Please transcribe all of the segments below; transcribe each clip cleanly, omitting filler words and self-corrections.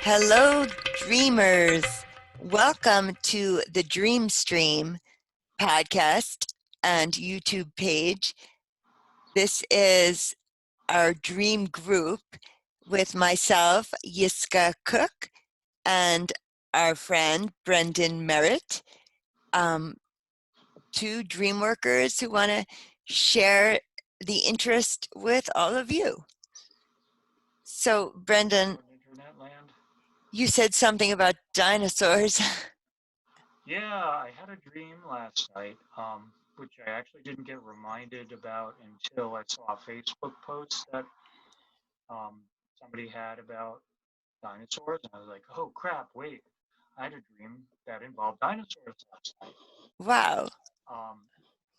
Hello, dreamers. Welcome to the Dream Stream podcast and YouTube page. This is our dream group with myself, Yiskah Koock, and our friend, Brendan Merritt, two dream workers who want to share the interest with all of you. So, Brendan, Internet land. you said something about dinosaurs. Yeah, I had a dream last night, which I actually didn't get reminded about until I saw a Facebook post that um, somebody had about dinosaurs, and I was like, "Oh crap! Wait, I had a dream that involved dinosaurs last night." Wow. Um,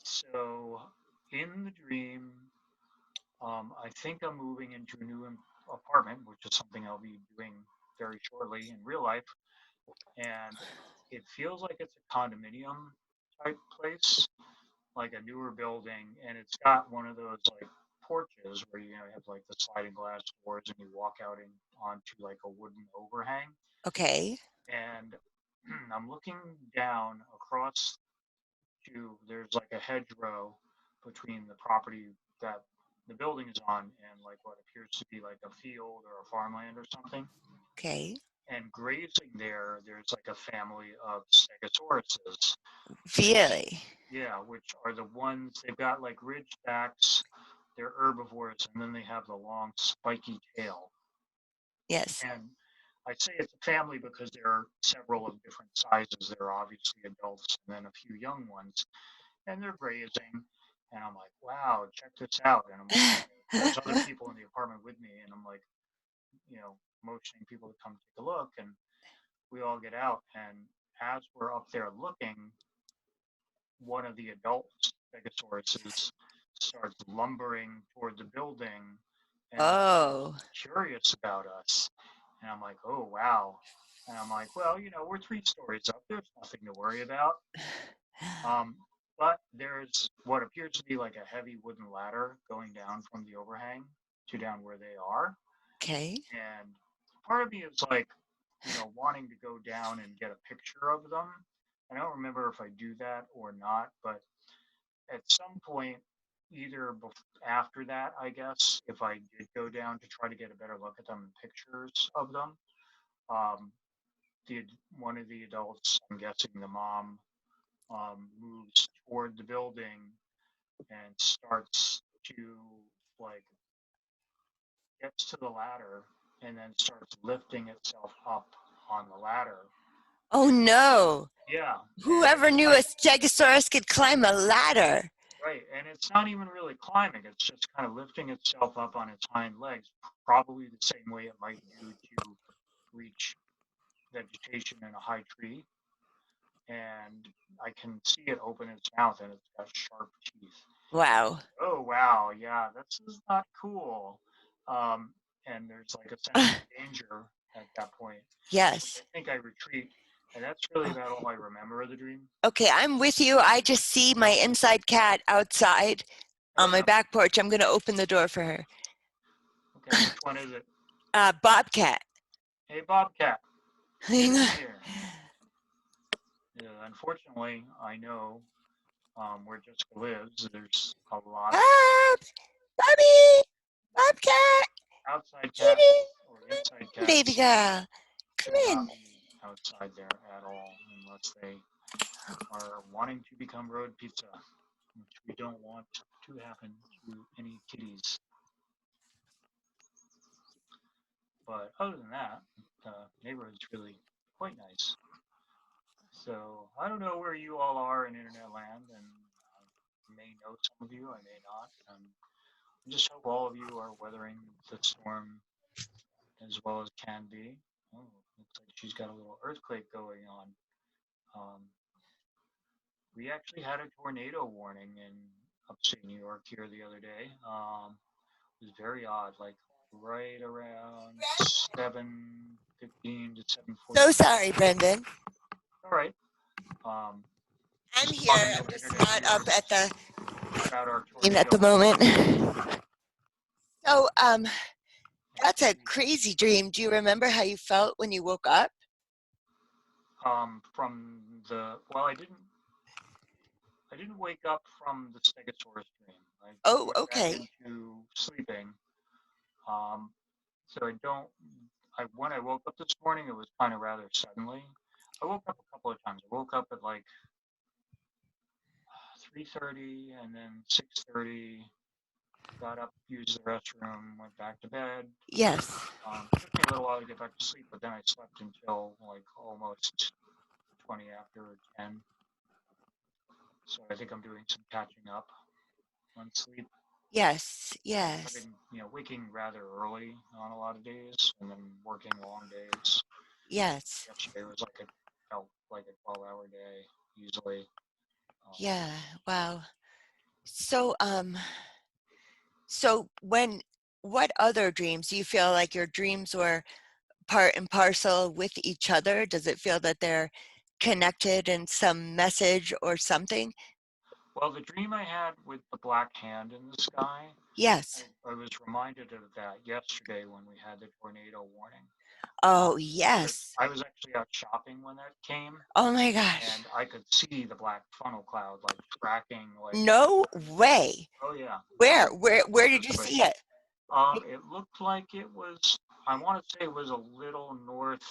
so in the dream, I think I'm moving into a new apartment, which is something I'll be doing very shortly in real life. And it feels like it's a condominium type place, like a newer building, and it's got one of those like porches where you have like the sliding glass doors and you walk out onto like a wooden overhang. Okay. And I'm looking down across there's like a hedgerow between the property that the building is on and like what appears to be like a field or a farmland or something. Okay. And grazing there's like a family of stegosauruses, which, Really? yeah, which are the ones, they've got like ridgebacks, they're herbivores, and then they have the long spiky tail. Yes. And I say it's a family because there are several of different sizes. There are obviously adults and then a few young ones, and they're grazing. And I'm like, wow, check this out. And there's other people in the apartment with me, and I'm like, motioning people to come take a look. And we all get out, and as we're up there looking, one of the adult stegosauruses starts lumbering toward the building and Oh. curious about us. And I'm like, oh, wow. And I'm like, well, we're 3 stories up. There's nothing to worry about. But there's what appears to be like a heavy wooden ladder going down from the overhang to down where they are. Okay. And part of me is like, wanting to go down and get a picture of them. I don't remember if I do that or not, but at some point, either after that, I guess, if I did go down to try to get a better look at them and pictures of them, um, one of the adults, I'm guessing the mom, moves toward the building and starts to like gets to the ladder and then starts lifting itself up on the ladder. Oh no. Yeah. Whoever knew a stegosaurus could climb a ladder? Right, and it's not even really climbing, it's just kind of lifting itself up on its hind legs, probably the same way it might do to reach vegetation in a high tree. And I can see it open its mouth and it's got sharp teeth. Wow. Oh, wow, yeah, this is not cool. And there's like a sense of danger at that point. Yes. I think I retreat, and that's really about all I remember of the dream. Okay, I'm with you. I just see my inside cat outside on my back porch. I'm going to open the door for her. Okay, which one is it? Bobcat. Hey, Bobcat. Hang on. Here. Yeah, unfortunately, I know where Jessica lives. There's a lot of Bobby! Bobcat! outside Kitty! cats or inside cats. Baby girl, come in. Outside there at all, unless they are wanting to become road pizza, which we don't want to happen to any kitties. But other than that, the neighborhood's really quite nice. So I don't know where you all are in internet land, and I may know some of you, I may not. I just hope all of you are weathering the storm as well as can be. Oh, looks like she's got a little earthquake going on. We actually had a tornado warning in upstate New York here the other day. It was very odd, like right around 7:15 to 7:40. So sorry, Brendan. All right. I'm here. I'm just not up at the moment. So, That's a And crazy dream. Do you remember how you felt when you woke up? from the well, I didn't wake up from the Stegosaurus dream. I Oh, went back okay. into sleeping. Um, so I don't. When I woke up this morning, it was kind of rather suddenly. I woke up a couple of times. I woke up at like 3:30 and then 6:30. Got up, used the restroom, went back to bed. Yes. Took me a little while to get back to sleep, but then I slept until like almost 20 after 10. So I think I'm doing some catching up on sleep. Yes. I've Yes. been, waking rather early on a lot of days and then working long days. Yes. Yesterday was felt like a 12-hour day usually. Um, Yeah. Wow. So, so what other dreams do you feel like your dreams were part and parcel with each other? Does it feel that they're connected in some message or something? well, the dream I had with the black hand in the sky, Yes. I was reminded of that yesterday when we had the tornado warning. Oh, Because yes. I was actually out shopping when that came, Oh my gosh. and I could see the black funnel cloud like tracking No way. oh yeah, Where? so Where did you vividly. see it? It looked like it was. I want to say it was a little north.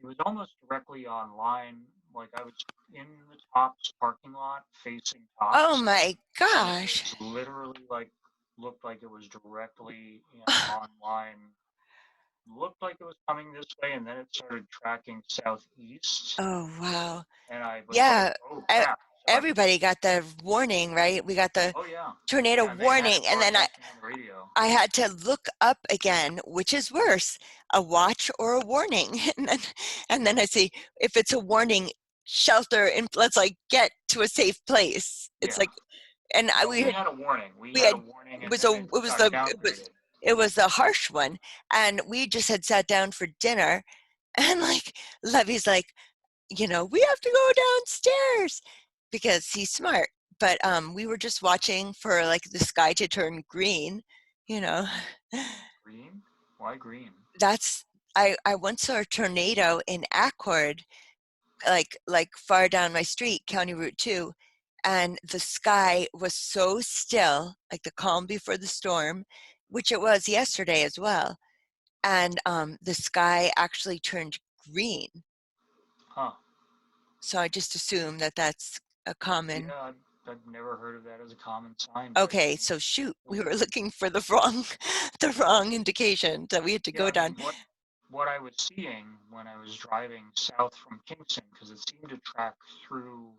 It was almost directly online. Like I was in the Tops parking lot facing Oh Tops, my and it gosh. was literally looked like it was directly online. Looked like it was coming this way, and then it started tracking southeast, Oh, wow. and I was like, Yeah. "Oh e- crap!" So Everybody got the warning, right? We got the oh yeah, tornado yeah, and they had it warning. And then broadcasting on the radio. I had to look up again, which is worse, a watch or a warning. And then I see if it's a warning, shelter and let's like get to a safe place. It's Yeah. like, and I, No, we had a warning. We we had a had, warning, it and was then a, it it was got the, downgraded. it was a harsh one. And we just had sat down for dinner and like Levy's like, we have to go downstairs because he's smart. But we were just watching for like the sky to turn green, you know. Green? Why green? That's I once saw a tornado in Accord, like far down my street, County Route 2, and the sky was so still, like the calm before the storm, which it was yesterday as well. And the sky actually turned green. Huh? So I just assume that that's a common. Yeah, I've never heard of that as a common sign, but Okay, so shoot, we were looking for the wrong, the wrong indication that we had to yeah, go I down. mean, what I was seeing when I was driving south from Kingston, because it seemed to track through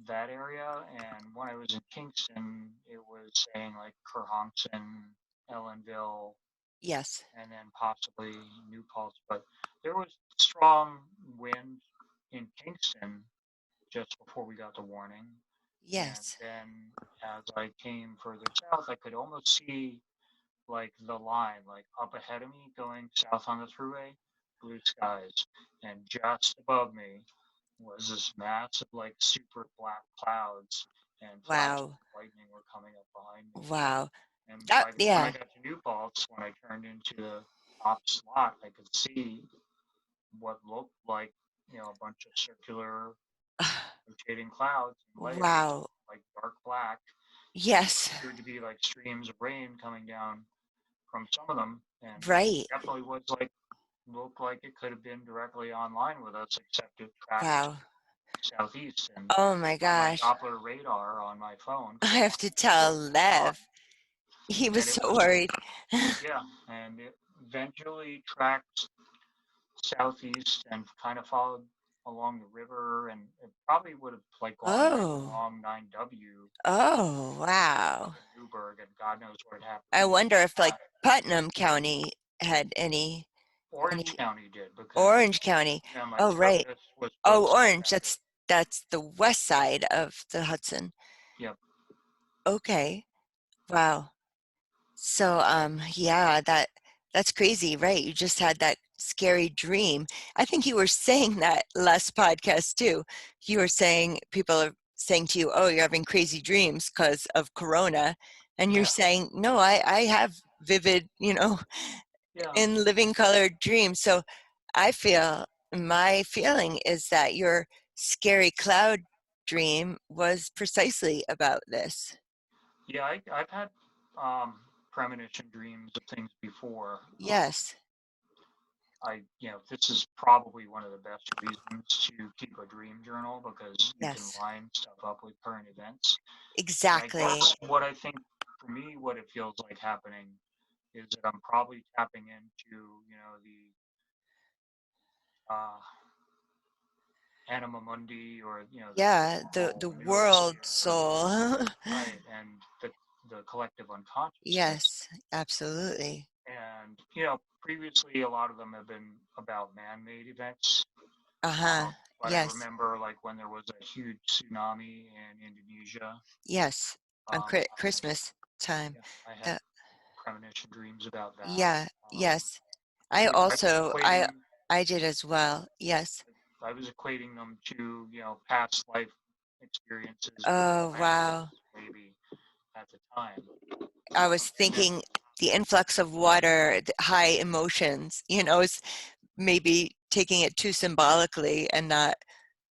that area, and when I was in Kingston, it was saying like Kerhonkson, Ellenville, Yes, and then possibly New Paltz, but there was strong wind in Kingston just before we got the warning. And yes, then as I came further south, I could almost see like the line, like up ahead of me going south on the thruway, blue skies. And just above me was this massive, like super black clouds, and flashes wow, of lightning were coming up behind me. wow. And That, by the time I yeah. got to New Paltz, when I turned into the top slot, I could see what looked like, a bunch of circular rotating clouds and layers, Wow. like dark black, and what Yes. appeared to be like streams of rain coming down from some of them. And Right. definitely was looked like it could have been directly online with us, except it tracked Wow. southeast. And Oh my by my gotta Doppler radar on my phone, I because I have wanted to to make sure tell it was on, Lev. He was and it so was, worried. yeah, and it eventually tracked southeast and kind of followed along the river, and it probably would have like gone right Oh. along 9W Oh, up wow. in Newburgh, and God knows what had happened I before wonder if like that. Putnam County had any Orange County did because Orange County. my Oh, right. service was Oh, both sides Orange. out of it. That's the west side of the Hudson. Yep. Okay. Wow. So, yeah, that's crazy, right? You just had that scary dream. I think you were saying that last podcast too. You were saying people are saying to you, "Oh, you're having crazy dreams because of Corona," And you're Yeah, saying, no, I have vivid, yeah, in living color dreams. So I feel my feeling is that your scary cloud dream was precisely about this. yeah. I've had um, premonition dreams of things before. Yes, This is probably one of the best reasons to keep a dream journal because you can yes, line stuff up with current events. And I exactly. guess what I think for me, what it feels like happening is that I'm probably tapping into, the uh, anima mundi, or the Yeah, the normal world noosphere, soul. right, and the collective unconsciousness. Yes, absolutely. And previously a lot of them have been about man-made events. Uh-huh. But I Yes, remember like when there was a huge tsunami in Indonesia. yes. On Um, I, Christmas time. yeah, I had Uh, premonition dreams about that. yeah, Um, yes. I I was also, I, equating I did as well. Yes. I was equating them to past life experiences with Oh, animals wow. maybe at the time. I was And then thinking the influx of water, the high emotions, is maybe taking it too symbolically and not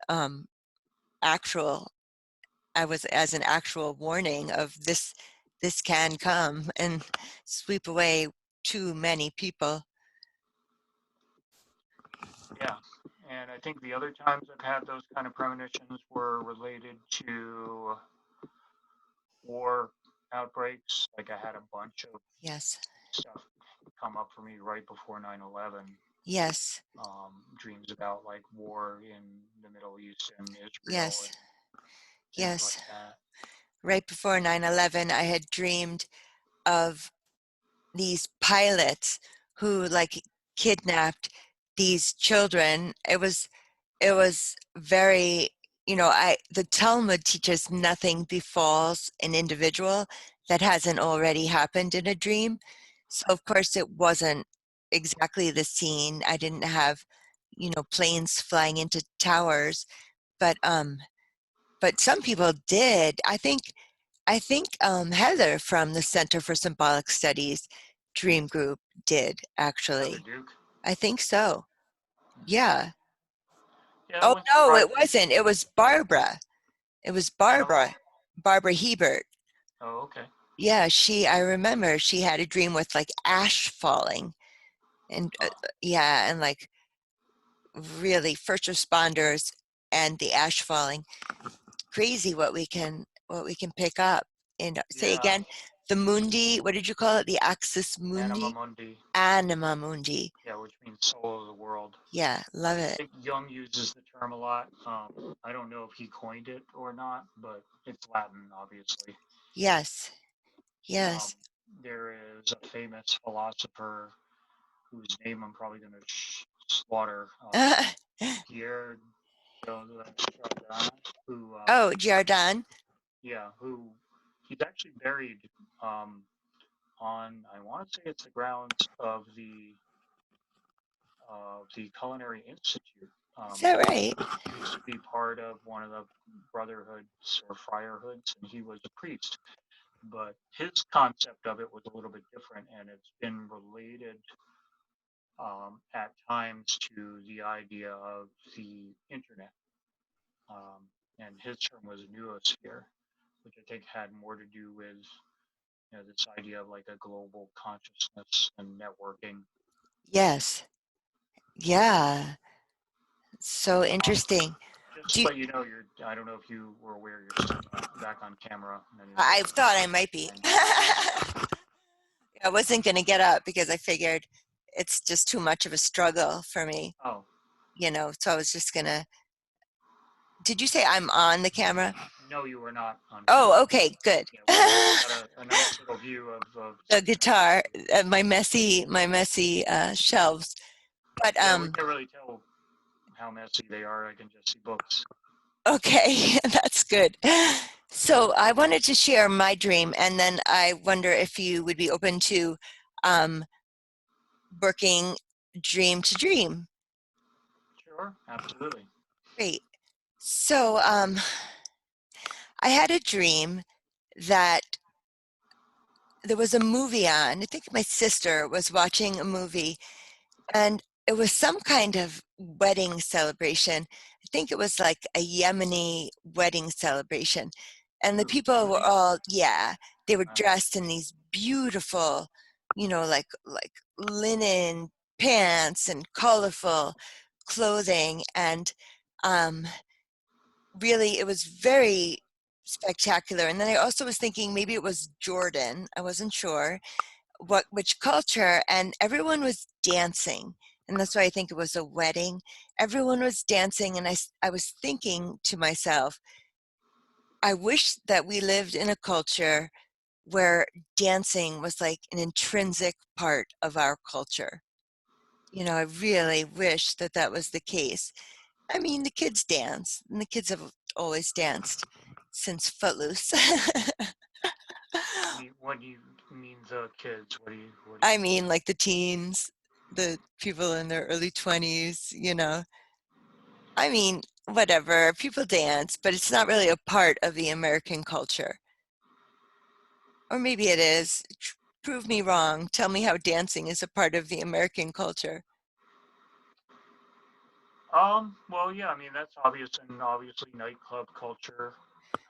um, actual. I was as an actual warning of this can come and sweep away too many people. yeah, and I think the other times I've had those kind of premonitions were related to war outbreaks. Like I had a bunch of Yes, stuff come up for me right before 9/11. yes, Dreams about like war in the Middle East and Israel yes, and things like yes. that. Right before 9/11, I had dreamed of these pilots who like kidnapped these children. It was very, I the Talmud teaches nothing befalls an individual that hasn't already happened in a dream. So of course it wasn't exactly the scene. I didn't have, planes flying into towers, but some people did. I think Heather from the Center for Symbolic Studies Dream Group did Heather actually. Duke. I think so. Yeah. Yeah, it Oh wouldn't no, surprise it me. wasn't. It was Barbara. It was Oh, Barbara. Barbara Hebert. oh, okay. Yeah, I remember she had a dream with like ash falling and Huh. yeah, and like really first responders and the ash falling. Crazy what we can pick up. And say Yeah, again, the mundi, what did you call it? The axis Anima mundi? Mundi. Anima mundi. Yeah, which means soul of the world. Yeah, love I it. think Jung uses the term a lot. I don't know if he coined it or not, but it's Latin, obviously. Yes, Um, yes. there is a famous philosopher whose name I'm probably going to slaughter, Pierre Chardin, who, Oh, Giardin. who he's actually buried um, on, I want to say it's the grounds of the Culinary Institute. Is that right? He used to be part of one of the brotherhoods or friarhoods, and he was a priest. But his concept of it was a little bit different, and it's been related at times to the idea of the internet. Um, and his term was noosphere, which I think had more to do with this idea of like a global consciousness and networking. Yes. Yeah. So Um, interesting. just Do to you, let you know, I don't know if you were aware you're still back on camera anymore. I thought I might be. And I wasn't going to get up because I figured it's just too much of a struggle for me, oh, so I was just going to. Did you say I'm on the camera? no, you were not on camera. Oh, okay, good. Yeah, we got a nice little view of The something behind guitar, you. my messy shelves. But Yeah, we can't really tell how messy they are. I can just see books. okay, that's good. So I wanted to share my dream, and then I wonder if you would be open to um, working dream to dream. Sure, absolutely. Great. So I had a dream that there was a movie on. I think my sister was watching a movie, and it was some kind of wedding celebration. I think it was like a Yemeni wedding celebration. And the Ooh, people were Yemeni? all, yeah, they were Uh, dressed in these beautiful, like linen pants and colorful clothing. And um, really, it was very spectacular. And then I also was thinking maybe it was Jordan. I wasn't sure which culture, and everyone was dancing, and that's why I think it was a wedding. Everyone was dancing, and I was thinking to myself, I wish that we lived in a culture where dancing was like an intrinsic part of our culture. I really wish that that was the case. I mean, the kids dance, and the kids have always danced since Footloose. what do you mean the kids? What do you I mean? mean, like the teens, the people in their early 20s. I mean, whatever, people dance, but it's not really a part of the American culture. Or maybe it is. Prove me wrong. Tell me how dancing is a part of the American culture. Well, yeah, I mean that's obvious, and obviously nightclub culture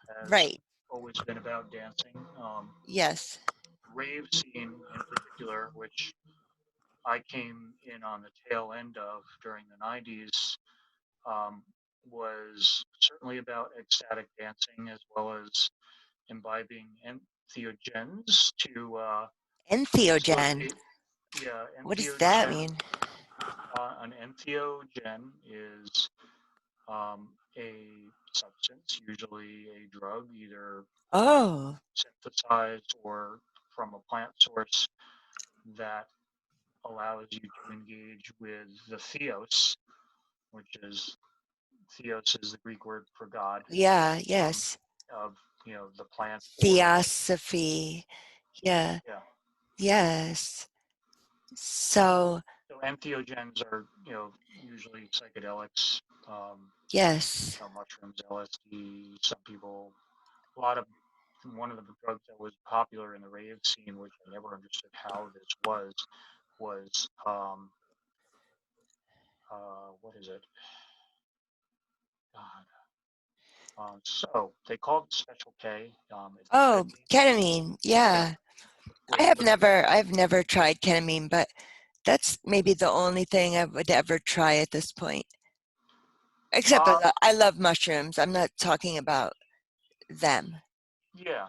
has Right. always been about dancing. Yes. Rave scene in particular, which I came in on the tail end of during the 90s, um, was certainly about ecstatic dancing as well as imbibing entheogens to Entheogen. facilitate. Yeah, What does that entheogen. mean? An entheogen is a substance, usually a drug, either Oh, synthesized or from a plant source that allows you to engage with the theos, which is theos is the Greek word for God, yeah, um, yes. of the plant or Theosophy. Yeah, yeah. yes. So, So entheogens are usually psychedelics, yes. mushrooms, LSD. Some people, a lot of one of the drugs that was popular in the rave scene, which I never understood how this was what is it? God. So they called it Special K. It's Oh, ketamine. ketamine. Yeah, Yeah. which was I've never tried ketamine, but that's maybe the only thing I would ever try at this point. Except um I love mushrooms. I'm not talking about them. yeah,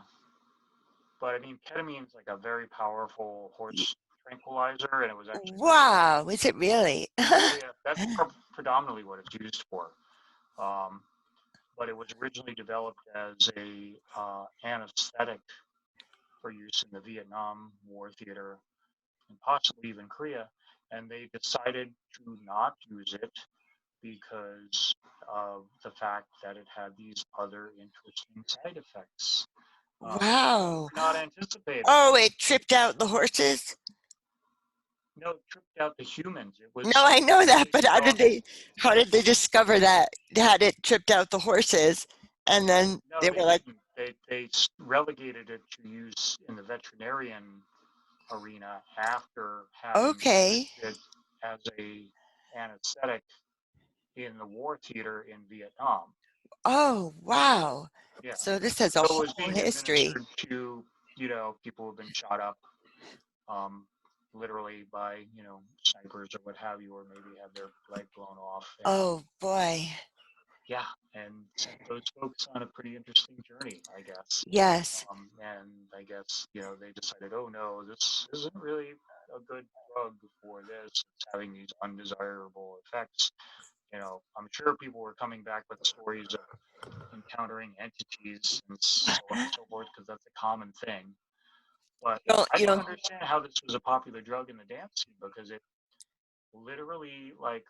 but I mean ketamine is like a very powerful Y- horse tranquilizer, and it was actually Wow, is it really? oh yeah, that's predominantly what it's used for. Um, but it was originally developed as a anesthetic for use in the Vietnam War theater and possibly even Korea, and they decided to not use it because of the fact that it had these other interesting side effects that Wow. were not anticipated. Oh, it tripped out the horses? No, it tripped out the humans. It No, was I know that, originally but developed. how did they discover that? Had it tripped out the horses? And then No, they they were like, didn't. They relegated it to use in the veterinarian arena after having okay. used it as a anesthetic in the war theater in Vietnam. Oh, wow. Yeah. So this has a So it was whole being history. administered to, people who have been shot up, um, literally by, snipers or what have you, or maybe have their leg blown off. And Oh, boy. yeah, and sent those folks on a pretty interesting journey, I guess. Yes. And I guess, they decided, oh no, this isn't really a good drug for this. It's having these undesirable effects. I'm sure people were coming back with stories of encountering entities and so on and so forth because that's a common thing. But I You don't don't, understand how this was a popular drug in the dance scene because it literally like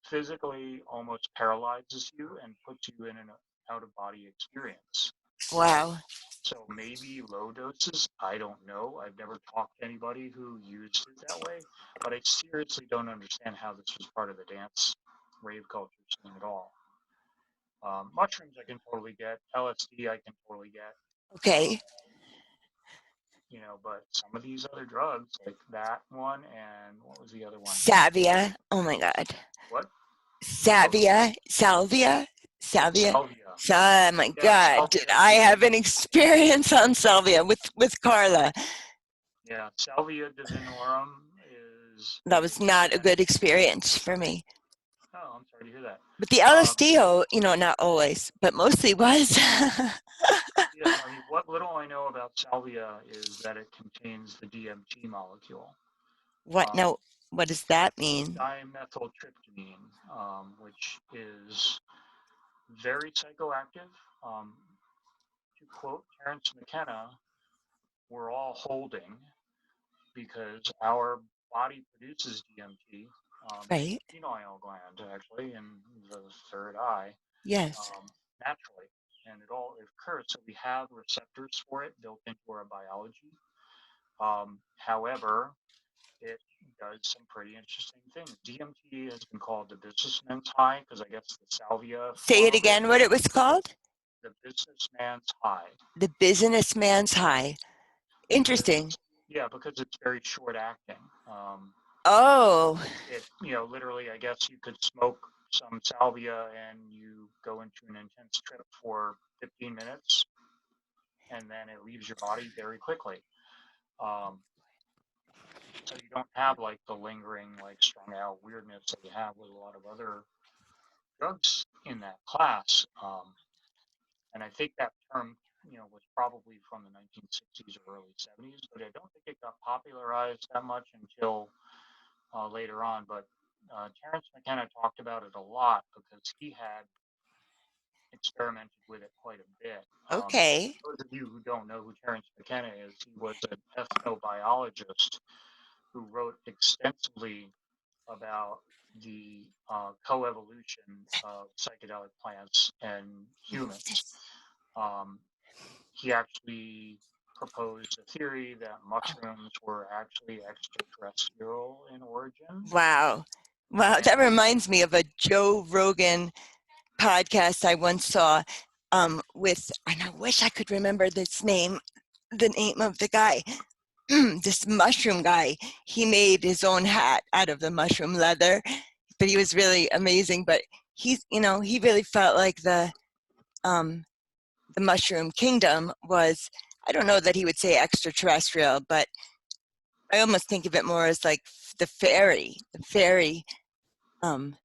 physically almost paralyzes you and puts you in an out of body experience. Um, wow. so maybe low doses, I don't know. I've never talked to anybody who used it that way, but I seriously don't understand how this was part of the dance rave culture scene at all. Mushrooms I can totally get. LSD I can totally get. Um, Okay. But some of these other drugs, like that one, and what was the other one? Salvia. Oh my God. What? Oh, Salvia. salvia. Oh my Yeah, God. Did salvia I is, have an experience on salvia with Carla? yeah, salvia divinorum That was is, not a and, good experience for me. oh, I'm sorry to hear that. But the Um, LSD, not always, but mostly was. yeah, I mean, what little I know about salvia is that it contains the DMT molecule, What um, now? What does that mean? dimethyltryptamine, which is very psychoactive. Um, to quote Terence McKenna, we're all holding because our body produces DMT in Right? the pineal gland, actually, in the third eye, Yes. um, naturally. And it all occurs. So we have receptors for it built into our biology. However, it does some pretty interesting things. DMT has been called the businessman's high because I guess the salvia Say form it of it again. What it was called? the businessman's high The businessman's high. because Interesting. because it's very short acting. Oh, It literally I guess you could smoke some salvia and you go into an intense trip for 15 minutes and then it leaves your body very quickly. Um, so you don't have like the lingering like strung out weirdness that you have with a lot of other drugs in that class. And I think that term, was probably from the 1960s or early 70s, but I don't think it got popularized that much until later on. But Terence McKenna talked about it a lot because he had experimented with it quite a bit. okay. For those of you who don't know who Terence McKenna is, he was an ethnobiologist who wrote extensively about the coevolution of psychedelic plants and humans. Um, he actually proposed a theory that mushrooms were actually extraterrestrial in origin. Wow. Wow. That And reminds me of a Joe Rogan podcast I once saw and I wish I could remember the name of the guy, this mushroom guy. He made his own hat out of the mushroom leather, but he was really amazing. But he really felt like um, the mushroom kingdom was, I don't know that he would say extraterrestrial, but I almost think of it more as like the fairy, um,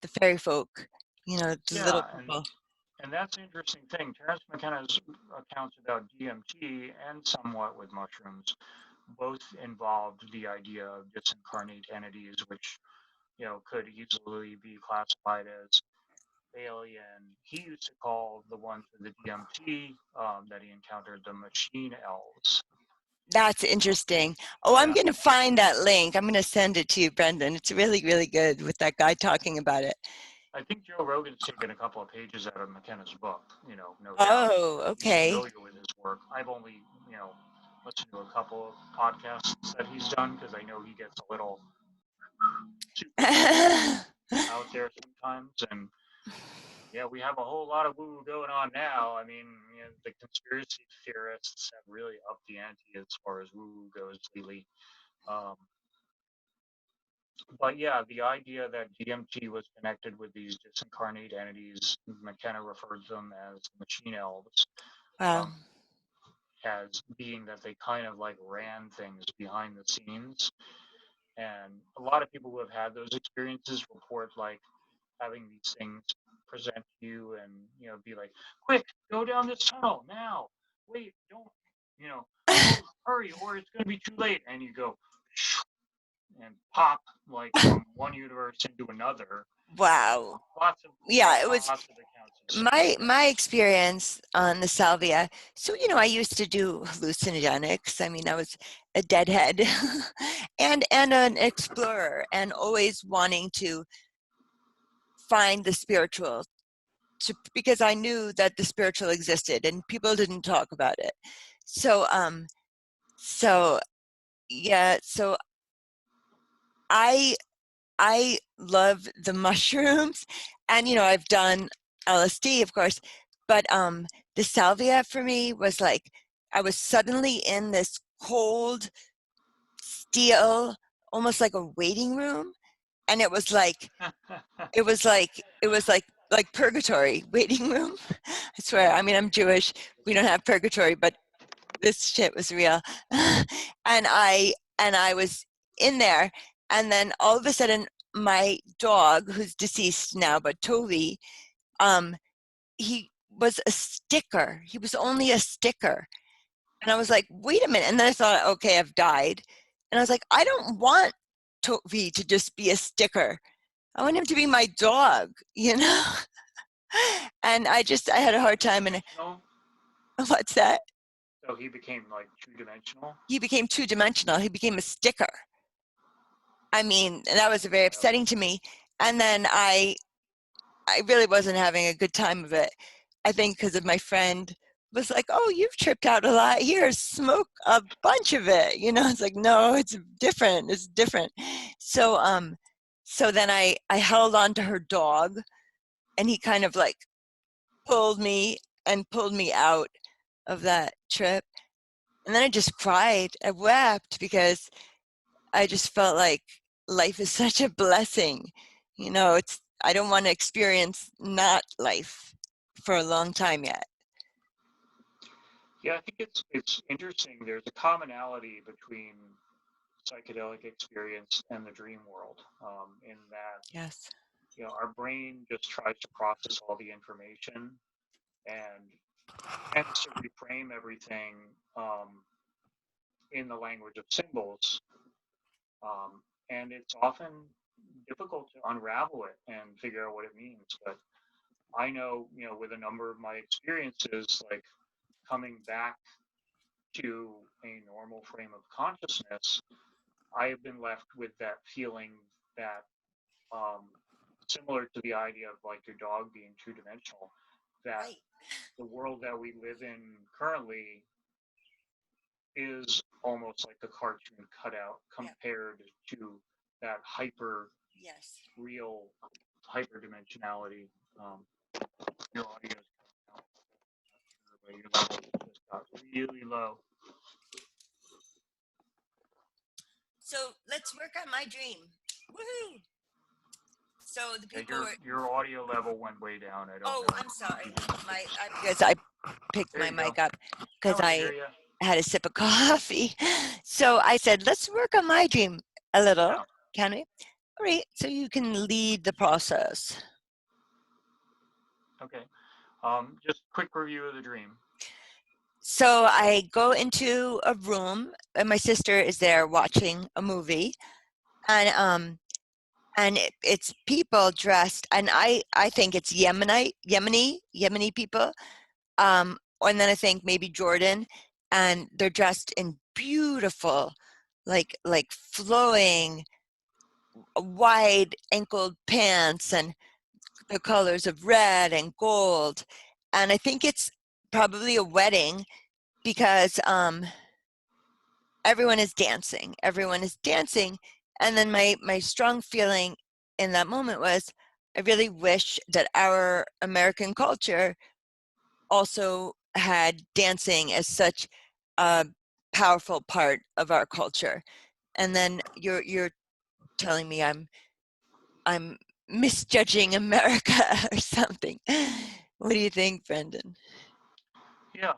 the fairy folk, the little yeah, people. and that's an interesting thing. Terence McKenna's accounts about DMT and somewhat with mushrooms both involved the idea of disincarnate entities, which could easily be classified as alien. He used to call the ones with the DMT that he encountered the machine elves. That's interesting. Oh, I'm Yeah, going to find that link. I'm going to send it to you, Brendan. It's really, really good with that guy talking about it. I think Joe Rogan's taken a couple of pages out of McKenna's book, no doubt. Oh, He's okay. familiar with his work. I've only, listened to a couple of podcasts that he's done because I know he gets a little super out there sometimes. And yeah, we have a whole lot of woo going on now. I mean, the conspiracy theorists have really upped the ante as far as woo goes lately. Um, but yeah, the idea that DMT was connected with these disincarnate entities, McKenna referred to them as machine elves, Wow. um, as being that they kind of like ran things behind the scenes. And a lot of people who have had those experiences report like having these things present to you and be like, quick, go down this tunnel now. Wait, don't, you know, hurry, or it's going to be too late. And you go and pop like from one universe into another. Wow. Lots of Yeah, it was lots of accounts of stuff like my experience on the salvia. So, I used to do hallucinogenics. I mean, I was a deadhead and an explorer and always wanting to find the spiritual because I knew that the spiritual existed and people didn't talk about it. So, so yeah, so I I love the mushrooms, and I've done LSD, of course, but the salvia for me was like I was suddenly in this cold steel, almost like a waiting room. And it was like purgatory waiting room. I swear. I mean, I'm Jewish. We don't have purgatory, but this shit was real. And I was in there, and then all of a sudden, my dog, who's deceased now, but Toby, um, he was a sticker. He was only a sticker. And I was like, wait a minute. And then I thought, okay, I've died. And I was like, I don't want Toby to just be a sticker. I want him to be my dog, you know? And I had a hard time. And No, what's that? so he became like two-dimensional. He became two-dimensional. He became a sticker. I mean, that was very upsetting to me. And then I really wasn't having a good time of it. I think because of my friend was like, "Oh, you've tripped out a lot. Here, smoke a bunch of it." It's like, no, it's different. It's different. So then I held on to her dog, and he kind of like pulled me and pulled me out of that trip. And then I just cried. I wept because I just felt like life is such a blessing. I don't want to experience not life for a long time yet. Yeah, I think it's interesting. There's a commonality between psychedelic experience and the dream world, in that Yes. our brain just tries to process all the information and tends to reframe everything in the language of symbols, and it's often difficult to unravel it and figure out what it means. But I know, with a number of my experiences, like coming back to a normal frame of consciousness, I have been left with that feeling that, um, similar to the idea of like your dog being two-dimensional, that Right. the world that we live in currently is almost like a cartoon cutout Yep. compared to that hyper Yes. real hyperdimensionality. Um, your audio is coming out, but your level just got really low. So let's work on my dream. Woohoo! So the Yeah, people your were. your audio level went way down. I don't Oh, know. I'm sorry. You just, Because I picked there my you go. mic up Now because we can I hear you. had a sip of coffee. So I said, let's work on my dream a little. Yeah. Can we? All right. So you can lead the process. Okay. Just quick review of the dream. So I go into a room, and my sister is there watching a movie, and it's people dressed, and I think it's Yemeni people, and then I think maybe Jordan, and they're dressed in beautiful, like flowing wide ankled pants, and the colors of red and gold, and I think it's probably a wedding because everyone is dancing, and then my strong feeling in that moment was I really wish that our American culture also had dancing as such a powerful part of our culture. And then you're telling me I'm misjudging America or something. What do you think, Brendan? Yeah.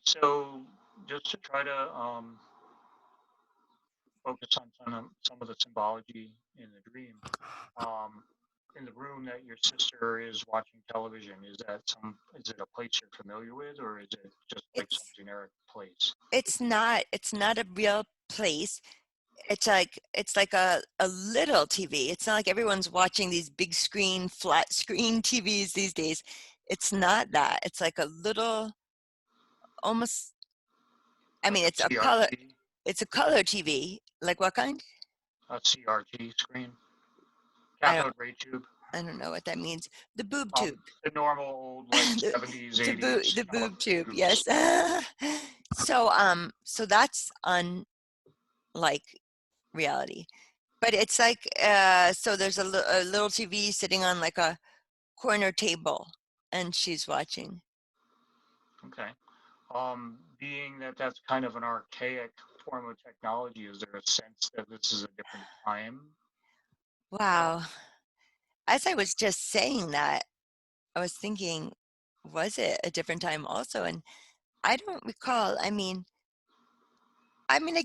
So just to try to focus on some of the symbology in the dream. Um, in the room that your sister is watching television, is it a place you're familiar with, or is it just like some It's generic place? it's not a real place. It's like a little TV. It's not like everyone's watching these big screen, flat screen TVs these days. It's not that. It's like a little, almost. I Like mean, a it's a color. CRT, It's a color TV. Like what kind? a CRT screen, I don't. cathode ray tube, I don't know what that means. The boob tube. the normal old like the, 70s, the boob. 80s The boob tube. tubes. Yes. So that's unlike reality. But it's like so there's a little TV sitting on like a corner table, and she's watching. Okay. Being that that's kind of an archaic form of technology, is there a sense that this is a different time? Wow. As I was just saying that, I was thinking, was it a different time also? And I don't recall. I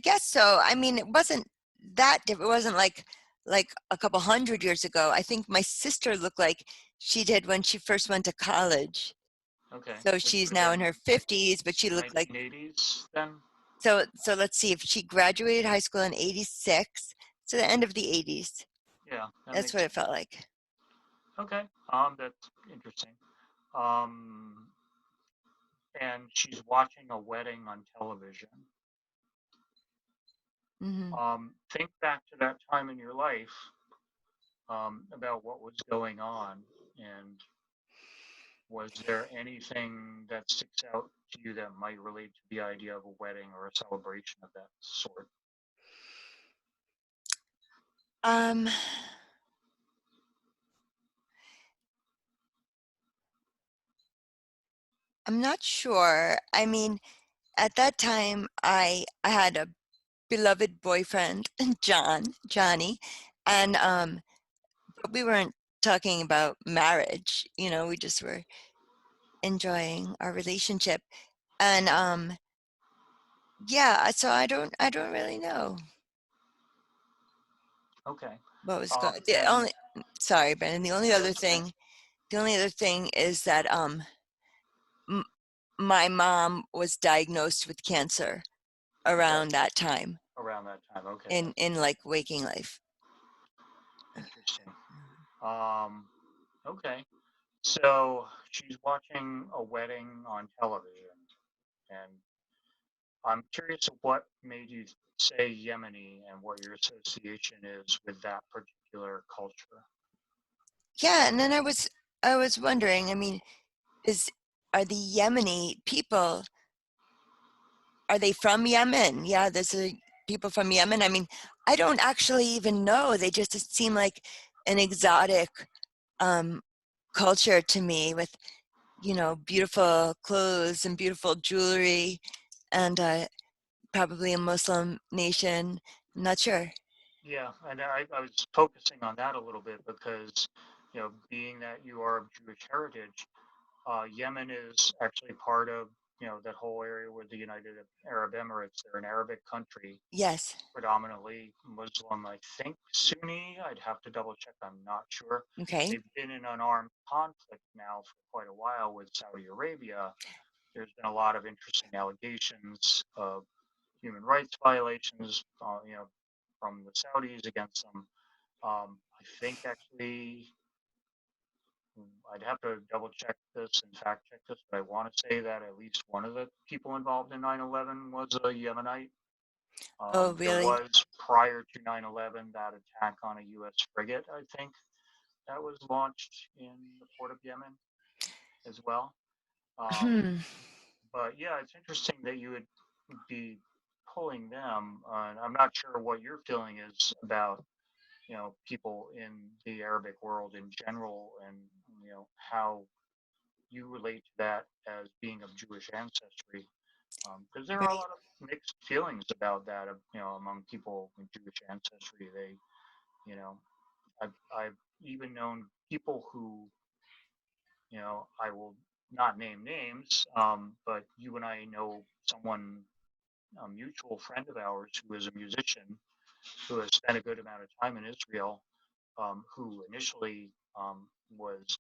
guess so. It wasn't that different. It wasn't like a couple hundred years ago. I think my sister looked like she did when she first went to college. Okay, So which she's would have now in been her like 50s, but she looked like 1980s then? so let's see if she graduated high school in 86, so the end of the 80s. Yeah, that That's makes what it sense. felt like. Okay, that's interesting. Um, and she's watching a wedding on television. Hmm. Think back to that time in your life, about what was going on, and was there anything that sticks out to you that might relate to the idea of a wedding or a celebration of that sort? Um, I'm not sure. At that time, I had a beloved boyfriend, Johnny, and but we weren't talking about marriage. We just were enjoying our relationship, and yeah. So I don't really know Okay. what was going. The And only, sorry, Brendan. yeah, that's okay. The only other thing is that m- my mom was diagnosed with cancer Okay. around that time Around that time. Okay. in like waking life. Interesting. Um, okay. So she's watching a wedding on television, and I'm curious of what made you say Yemeni and what your association is with that particular culture. Yeah, and then I was wondering. Is are the Yemeni people, are they from Yemen? Yeah, there's people from Yemen. I don't actually even know. They just seem like an exotic um, culture to me with, beautiful clothes and beautiful jewelry and probably a Muslim nation. I'm not sure. Yeah, and I was focusing on that a little bit because, being that you are of Jewish heritage, Yemen is actually part of, that whole area with the United Arab Emirates. They're an Arabic country, Yes. predominantly Muslim, I think Sunni. I'd have to double check. I'm not sure. Okay. They've been in an armed conflict now for quite a while with Saudi Arabia. There's been a lot of interesting allegations of human rights violations, from the Saudis against them. I think actually, I'd have to double check this and fact check this, but I want to say that at least one of the people involved in 9/11 was a Yemenite. Oh, There really? was, prior to 9/11, that attack on a U.S. frigate, I think, that was launched in the port of Yemen as well. Um, Hmm. but yeah, it's interesting that you would be pulling them. I'm not sure what your feeling is about, people in the Arabic world in general, and how you relate to that as being of Jewish ancestry, because there are a Right. lot of mixed feelings about that, among people with Jewish ancestry. You know, I've even known people who, I will not name names, but you and I know someone, a mutual friend of ours who is a musician who has spent a good amount of time in Israel, who initially, was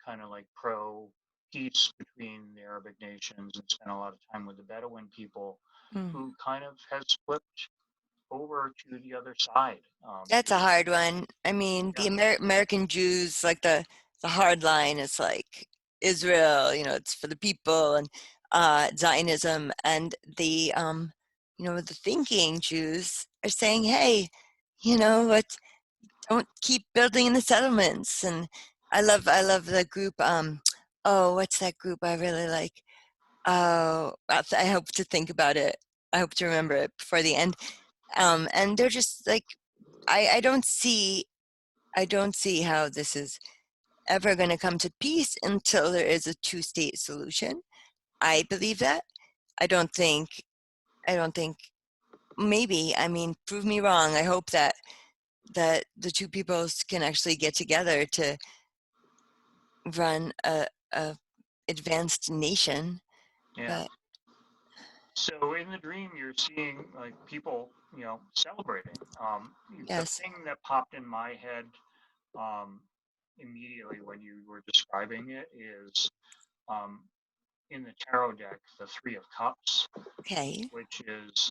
kind of like pro peace between the Arabic nations and spent a lot of time with the Bedouin people, Hmm. who kind of has flipped over to the other side. That's a Is hard one. The Yeah, American Jews, like the hard line is like Israel, it's for the people, and Zionism, and the thinking Jews are saying, hey, what, don't keep building in the settlements. And I love the group. Oh, what's that group I really like? Oh, I hope to think about it. I hope to remember it before the end. And they're just like, I don't see how this is ever going to come to peace until there is a two-state solution. I believe that. I don't think I don't think maybe. I mean, prove me wrong. I hope that the two peoples can actually get together to run a advanced nation. Yeah. But So in the dream, you're seeing like people, celebrating. The yes, thing that popped in my head um, immediately when you were describing it is um, in the tarot deck, the Three of Cups, okay. which is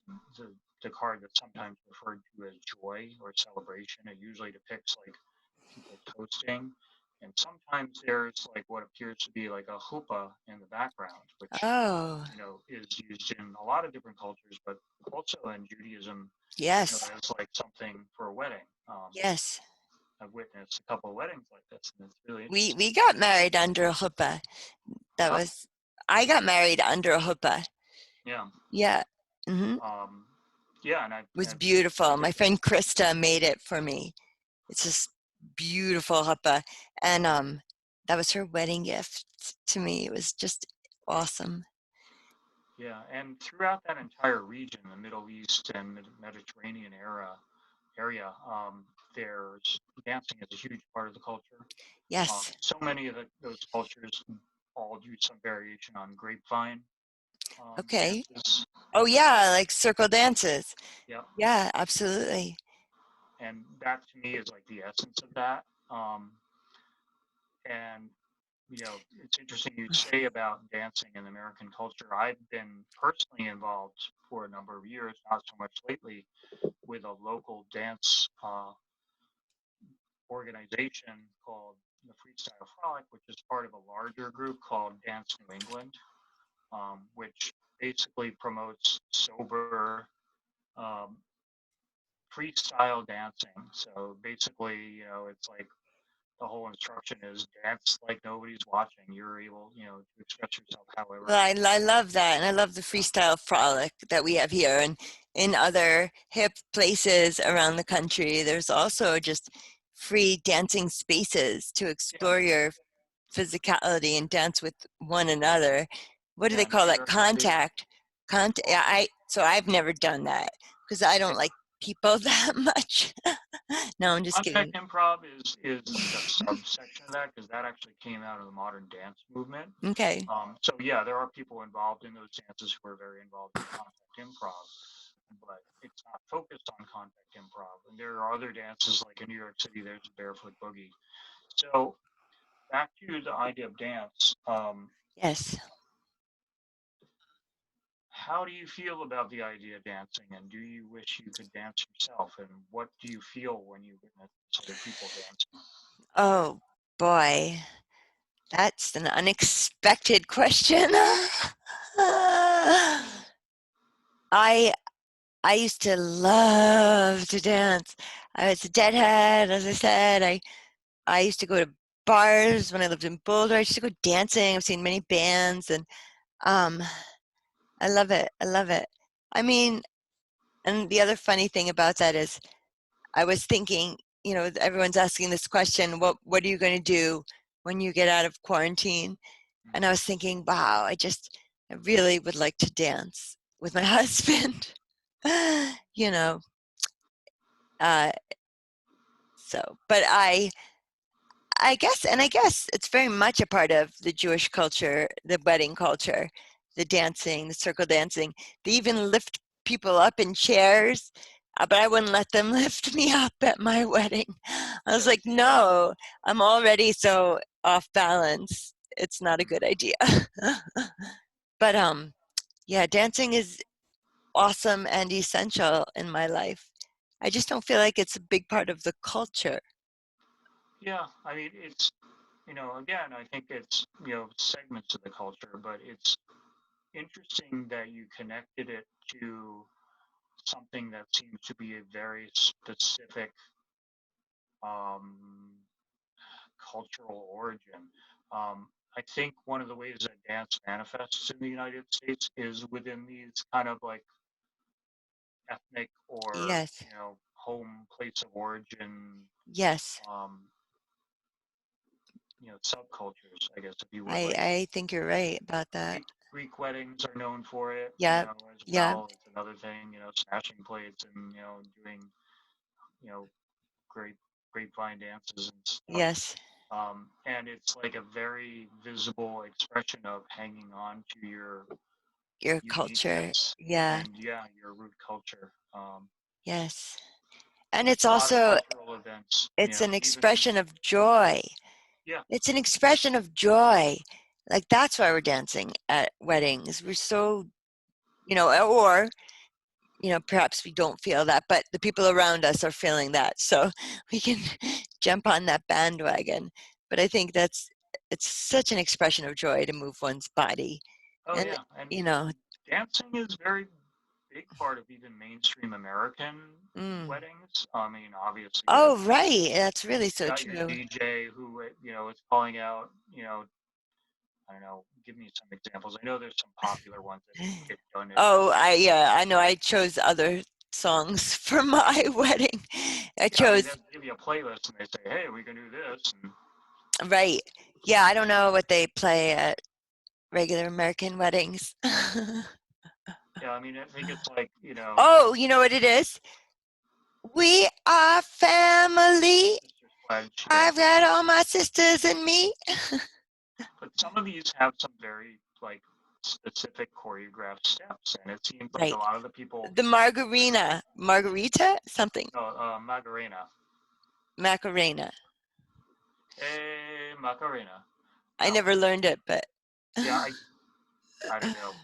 the card that's sometimes referred to as joy or celebration. It usually depicts like people toasting. And sometimes there's like what appears to be like a chuppah in the background, which Oh, is used in a lot of different cultures, but also in Judaism, yes, as like something for a wedding. yes. I've witnessed a couple of weddings like this, and it's really We interesting. got married under a chuppah. That Huh? was I got married under a chuppah. Yeah. Yeah. Hmm. Um, yeah, and It was I've beautiful. attended. My friend Krista made it for me. It's just beautiful chuppah, and that was her wedding gift to me. It was just awesome. Yeah, and throughout that entire region, the Middle East and Mediterranean area, there's dancing is a huge part of the culture. Yes. So many of those cultures all do some variation on grapevine Okay. dances. Oh yeah, like circle dances. Yeah, Yeah, absolutely. and that to me is like the essence of that. And it's interesting you say about dancing in American culture. I've been personally involved for a number of years, not so much lately, with a local dance organization called the Freestyle Frolic, which is part of a larger group called Dance New England, which basically promotes sober um, freestyle dancing. So basically, it's like the whole instruction is dance like nobody's watching. You're able, to express yourself Well, however. I love that, and I love the freestyle frolic that we have here, and in other hip places around the country. There's also just free dancing spaces to Yeah, explore your physicality and dance with one another. What do they yeah. call New that? York City. Contact. Contact. Yeah, so I've never done that because I don't Yeah. like people that much. No, I'm just Contact kidding. improv is like a subsection of that because that actually came out of the modern dance movement. Okay. So yeah, there are people involved in those dances who are very involved in contact improv, but it's not focused on contact improv. And there are other dances like in New York City, there's a barefoot boogie. So back to the idea of dance. Yes. How do you feel about the idea of dancing, and do you wish you could dance yourself? And what do you feel when you witness other people dancing? Oh boy. That's an unexpected question. I I used to love to dance. I was a deadhead, as I said. I used to go to bars when I lived in Boulder. I used to go dancing. I've seen many bands, and um, I love it. I love it. I mean, and the other funny thing about that is, I was thinking, everyone's asking this question: what are you going to do when you get out of quarantine? And I was thinking, wow, I really would like to dance with my husband. you know, uh, but I guess it's very much a part of the Jewish culture, the wedding culture, the dancing, the circle dancing. They even lift people up in chairs, but I wouldn't let them lift me up at my wedding. I was Yeah. like, no, I'm already so off balance. It's not a good idea. But yeah, dancing is awesome and essential in my life. I just don't feel like it's a big part of the culture. Yeah, I mean, it's, again, I think it's, segments of the culture, but it's interesting that you connected it to something that seems to be a very specific um, cultural origin. I think one of the ways that dance manifests in the United States is within these kind of like ethnic or, Yes, home place of origin, yes, um, subcultures, I guess, if you would. I Like I think you're right about we that. Greek weddings are known for it, Yep. as Yep. well. It's another thing, smashing plates and, doing, you know, great grapevine dances and stuff. Yes. And it's like a very visible expression of hanging on to your Your culture. uniqueness Yeah. and, yeah, your root culture. Yes. And it's A lot of also, cultural events, it's an even, expression of joy. yeah, It's an expression of joy. Like that's why we're dancing at weddings. We're so, or, perhaps we don't feel that, but the people around us are feeling that. So we can jump on that bandwagon. But I think it's such an expression of joy to move one's body. oh, And, yeah. And you know, dancing is very big part of even mainstream American mm. weddings. I mean, obviously, you Oh, right. That's really so got your true. DJ who, is calling out, I don't know, give me some examples. I know there's some popular ones that get done at Oh, every I know I chose other songs for my wedding. I Yeah, I mean, chose, they'll give you a playlist and they say, hey, we can do this. And right. Yeah, I don't know what they play at regular American weddings. yeah, I mean, I think it's like, Oh, you know what it is? We are family. Sister's Pledge, yeah. I've got all my sisters and me. But some of these have some very, like, specific choreographed steps. And it seems like a Right. lot of the people, The Margarita, something, Macarena. Macarena. Hey, Macarena. I No. never learned it, but Yeah, I don't know.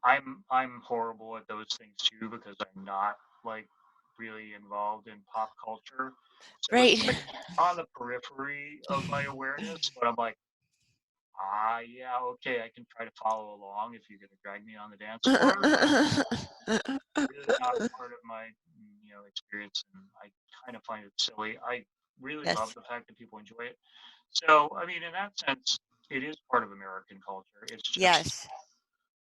I'm horrible at those things too because I'm not like really involved in pop culture. So right. it's like on the periphery of my awareness, but I'm like, yeah, okay, I can try to follow along if you're gonna drag me on the dance floor, but really not part of my experience, and I kind of find it silly. I really love Yes. the fact that people enjoy it. So I mean, in that sense, it is part of American culture. It's just Yes.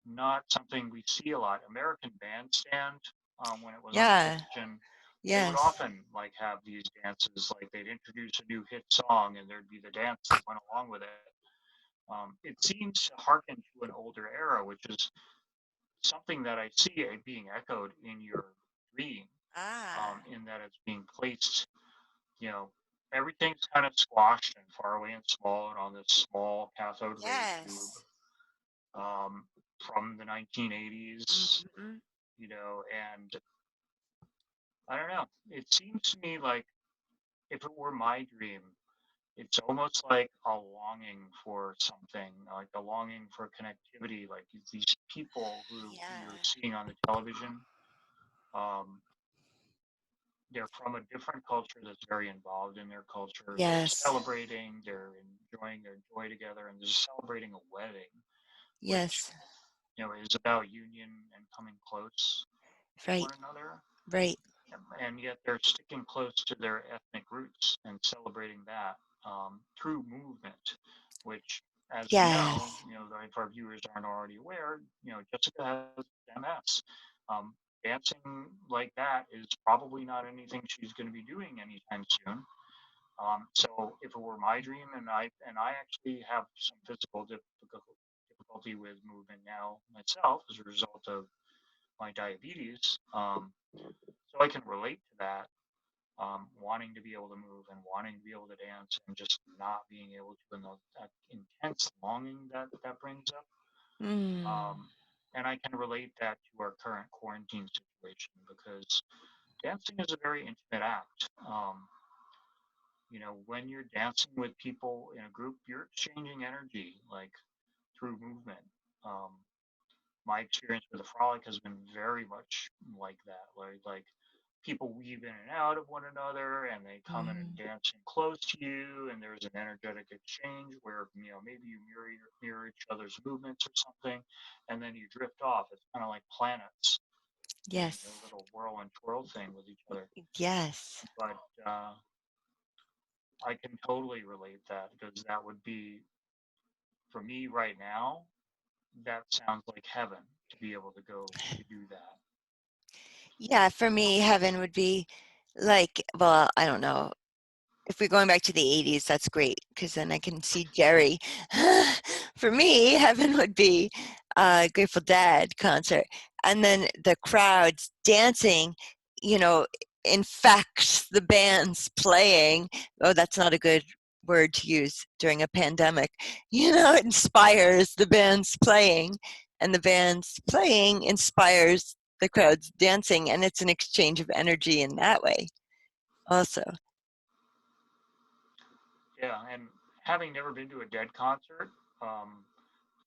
not something we see a lot. American Bandstand, when it was on Yeah. television, they would Yes. often like have these dances, like they'd introduce a new hit song and there'd be the dance that went along with it. It seems to harken to an older era, which is something that I see it being echoed in your dream, Ah. in that it's being placed, you know, everything's kind of squashed and far away and small and on this small cathode ray tube, Yes. um, from the 1980s, Mm-hmm. and I don't know. It seems to me like if it were my dream, it's almost like a longing for something, like a longing for connectivity, like these people who you're Yeah. seeing on the television. Um, they're from a different culture that's very involved in their culture. They're Yes. celebrating, they're enjoying their joy together, and they're celebrating a wedding, which Yes. is about union and coming close to Right. one another. Right. And yet they're sticking close to their ethnic roots and celebrating that, through movement, which, as we know, Yes. if our viewers aren't already aware, Jessica has MS. Um, Dancing like that is probably not anything she's going to be doing anytime soon. So if it were my dream, and I actually have some physical difficulty with movement now myself as a result of my diabetes, so I can relate to that, wanting to be able to move and wanting to be able to dance and just not being able to, and that intense longing that brings up. Mm. And I can relate that to our current quarantine situation because dancing is a very intimate act. When you're dancing with people in a group, you're exchanging energy like through movement. Um, my experience with the frolic has been very much like that. Like people weave in and out of one another, and they come in and Mm. dance in close to you, and there's an energetic exchange where maybe you mirror each other's movements or something, and then you drift off. It's kind of like planets doing their Yes. little whirl and twirl thing with each other. Yes. But I can totally relate that because that would be for me right now. That sounds like heaven to be able to go to do that. Yeah, for me, heaven would be like, well, I don't know. If we're going back to the 80s, that's great because then I can see Jerry. For me, heaven would be Grateful Dead concert, and then the crowds dancing, you know, infects the bands playing. Oh, that's not a good word to use during a pandemic. You know, it inspires the bands playing, and the bands playing inspires the crowds dancing, and it's an exchange of energy in that way also. Yeah, and having never been to a Dead concert,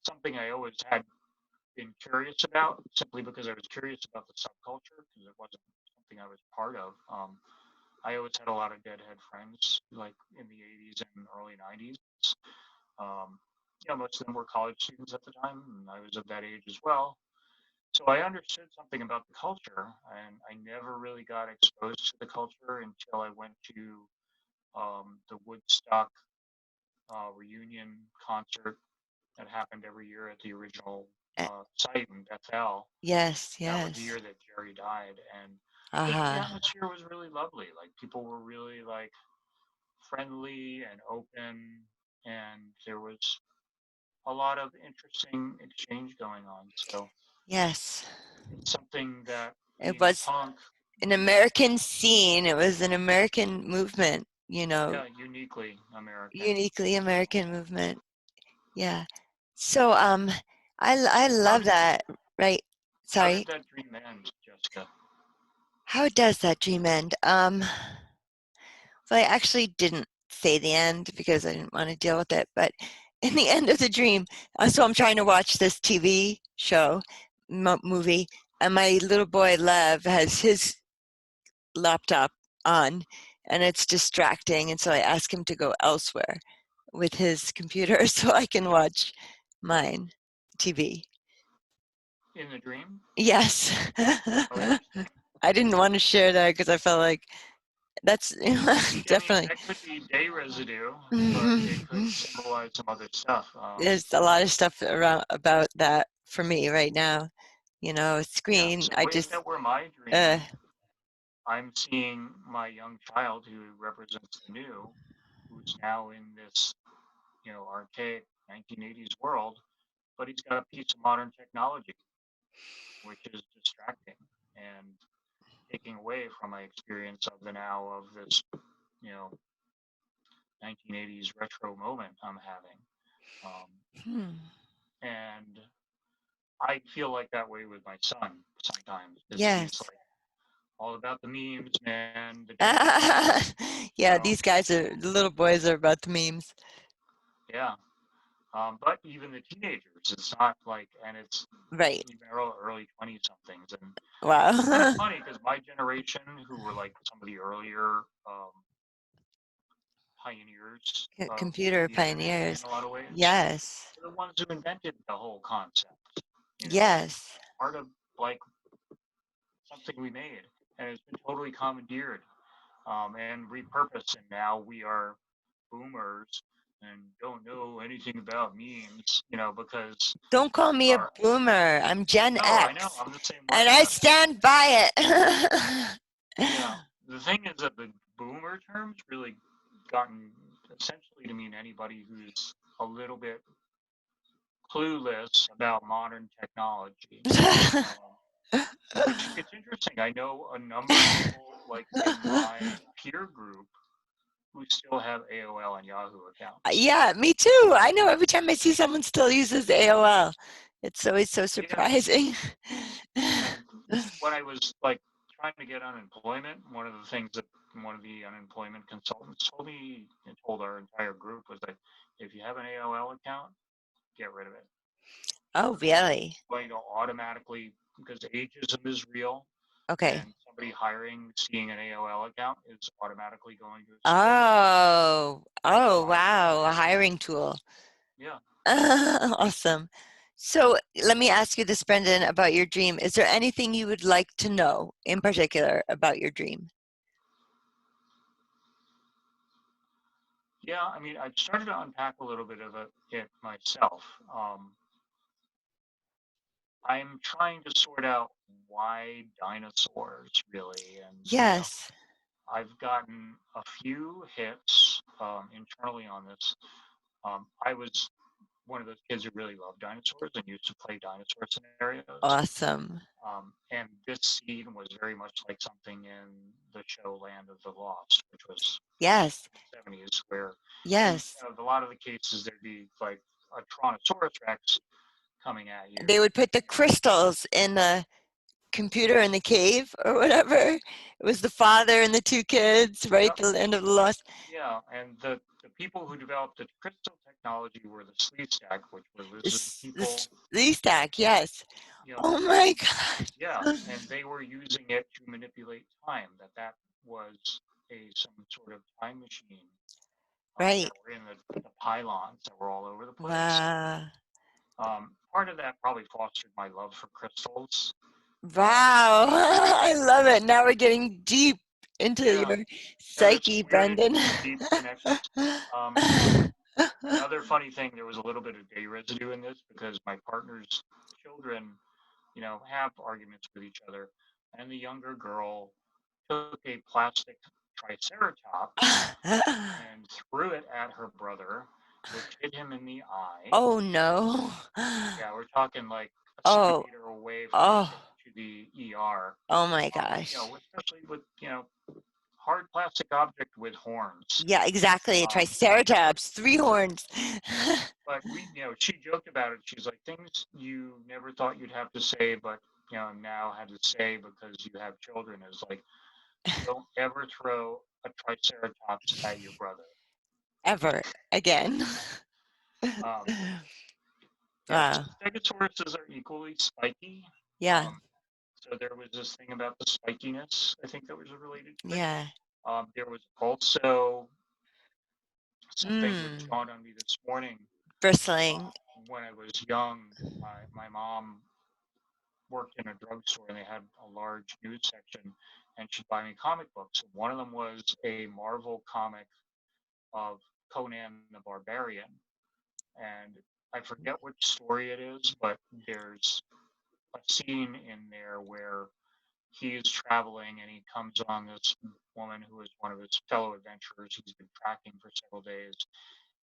something I always had been curious about, simply because I was curious about the subculture, because it wasn't something I was part of. I always had a lot of Deadhead friends, like in the 80s and early 90s. Um, most of them were college students at the time, and I was of that age as well. So I understood something about the culture, and I never really got exposed to the culture until I went to the Woodstock reunion concert that happened every year at the original Uh, site in Bethel. yes, That was the yes. year that Jerry died, and the Uh-huh. atmosphere was really lovely. Like people were really like friendly and open, and there was a lot of interesting exchange going on. So Yes. it's something that It being a was punk, an yeah, American scene. It was an American movement, you know, yeah, uniquely American. uniquely American movement. Yeah. So, I How love did that. Right. how did Sorry. that dream end, Jessica? How does that dream end? Well, I actually didn't say the end because I didn't want to deal with it. But in the end of the dream, so I'm trying to watch this TV show, movie, and my little boy Lev has his laptop on, and it's distracting. And so I ask him to go elsewhere with his computer so I can watch mine TV. In the dream? Yes. How interesting. I didn't want to share that because I felt like that's I mean, definitely. that could be day residue, but it could symbolize some other stuff. There's a lot of stuff around about that for me right now. You know, Yeah. screen. So I if just, that were my uh, dream, I'm seeing my young child who represents the new, who's now in this, archaic 1980s world, but he's got a piece of modern technology, which is distracting and taking away from my experience of the now of this, you know, 1980s retro moment I'm having. Um, hmm, and I feel like that way with my son sometimes because he's yes. like all about the memes, man, the dance, you Yeah, know. these guys are the little boys are about the memes. Yeah. But even the teenagers, it's not like, and it's Right. even early 20 somethings. And it's kind of Wow. funny because my generation, who were like some of the earlier pioneers of Computer the internet in pioneers. a lot of ways, Yes. were the ones who invented the whole concept. Yes. Part of like something we made, and it's been totally commandeered and repurposed. And now we are boomers and don't know anything about memes, because Don't call me a our boomer. I'm Gen no, I know X, I'm the same and way. I stand by it. Yeah, the thing is that the boomer term's really gotten essentially to mean anybody who's a little bit clueless about modern technology. Um, which it's interesting. I know a number of people like in my peer group who still have AOL and Yahoo accounts. Yeah, me too. I know every time I see someone still uses AOL, it's always so Yeah, surprising. and when I was like trying to get unemployment, one of the things that one of the unemployment consultants told me and told our entire group was that if you have an AOL account, get rid of it Oh, because really? it's going to automatically, because ageism is real, Okay. and somebody hiring seeing an AOL account is automatically going to expose them Oh, to oh, modern wow, a technology. hiring tool. Yeah. Awesome. So let me ask you this, Brendan, about your dream. Is there anything you would like to know in particular about your dream? Yeah, I mean, I started to unpack a little bit of it myself. I'm trying to sort out why dinosaurs really, and Yes. I've gotten a few hits internally on this. I was one of those kids who really loved dinosaurs and used to play dinosaur scenarios. Awesome. And this scene was very much like something in the show Land of the Lost, which was Yes. 70s, where Yes. a lot of the cases there'd be like a Tyrannosaurus Rex coming at you. They would put the crystals in the computer in the cave or whatever. It was the father and the two kids, right? Yep. The end of the lost. Yeah, and the people who developed the crystal technology were the sleeve stack, which were lizard people. The stack, yes. You know, Oh my God. yeah, and they were using it to manipulate time. That was some sort of time machine Right. that were in the pylons that were all over the place. Wow. Part of that probably fostered my love for crystals. Wow. I love it. Now we're getting deep into Yeah, your yeah, there's some psyche, weird, Brendan. deep connections. Another funny thing, there was a little bit of gay residue in this because my partner's children, have arguments with each other, and the younger girl took a plastic triceratops and threw it at her brother, which hit him in the eye. Oh no. Yeah, we're talking like a Oh, centimeter away from oh, getting to the ER. oh my gosh. Especially with hard plastic object with horns. Yeah, exactly. A Um, triceratops, three horns. but she joked about it. She's like, things you never thought you'd have to say, but now had to say because you have children is like, don't ever throw a triceratops at your brother. Ever again. Um, yeah, Wow. stegosauruses are equally spiky. Yeah, So there was this thing about the spikiness, I think that was related to it. yeah. There was also something which Mm. dawned on me this morning. Bristling. When I was young, my mom worked in a drugstore and they had a large news section, and she'd buy me comic books. One of them was a Marvel comic of Conan the Barbarian, and I forget which story it is, but there's a scene in there where he's traveling and he comes on this woman who is one of his fellow adventurers he's been tracking for several days,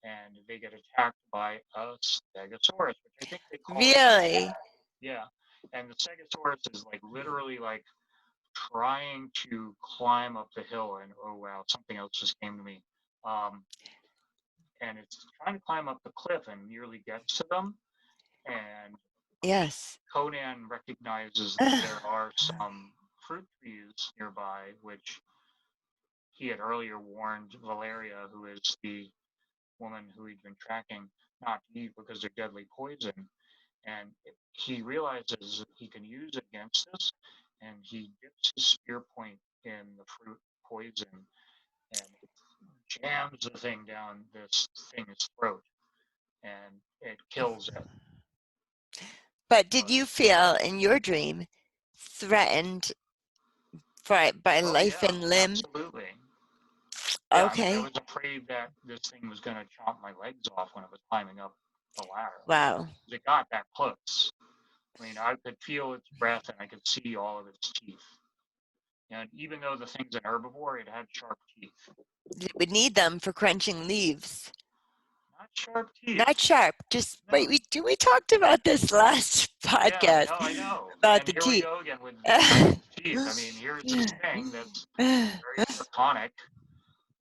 and they get attacked by a stegosaurus, which I think they call it. Really? Yeah, and the stegosaurus is like literally like trying to climb up the hill, and oh wow, something else just came to me. Um, and it's trying to climb up the cliff and nearly gets to them, and Yes. Conan recognizes that there are some fruit trees nearby, which he had earlier warned Valeria, who is the woman who he'd been tracking, not to eat because they're deadly poison. And he realizes that he can use it against this, and he dips his spear point in the fruit poison and jams the thing down this thing's throat, and it kills it. But did But you feel in your dream threatened by oh life yeah, and limb? absolutely. Yeah, I mean, I Okay. was afraid that this thing was going to chop my legs off when it was climbing up the ladder. Wow. It got that close. I mean, I could feel its breath and I could see all of its teeth. And even though the thing's an herbivore, it had sharp teeth. It would need them for crunching leaves. Not sharp teeth. Not sharp. Just No. wait. We talked about this last Yeah, podcast no, I know. about And the here we teeth. go again with the teeth. I mean, here's this thing that's very draconic,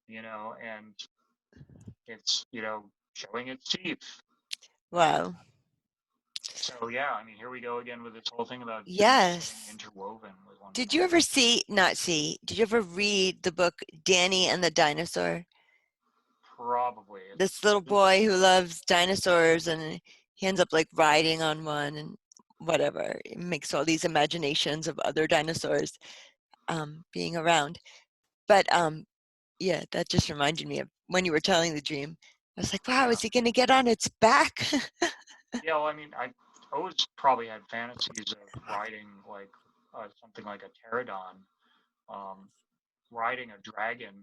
and it's, showing its teeth. Wow. So yeah, I mean, here we go again with this whole thing about dreams getting Yes. interwoven with one Did you another. ever did you ever read the book Danny and the Dinosaur? Probably. This little boy who loves dinosaurs and he ends up like riding on one and whatever. He makes all these imaginations of other dinosaurs being around. But yeah, that just reminded me of when you were telling the dream. I was like, wow, Yeah. is he going to get on its back? Yeah, well, I mean, I always probably had fantasies of riding like something like a pterodon. Um, Riding a dragon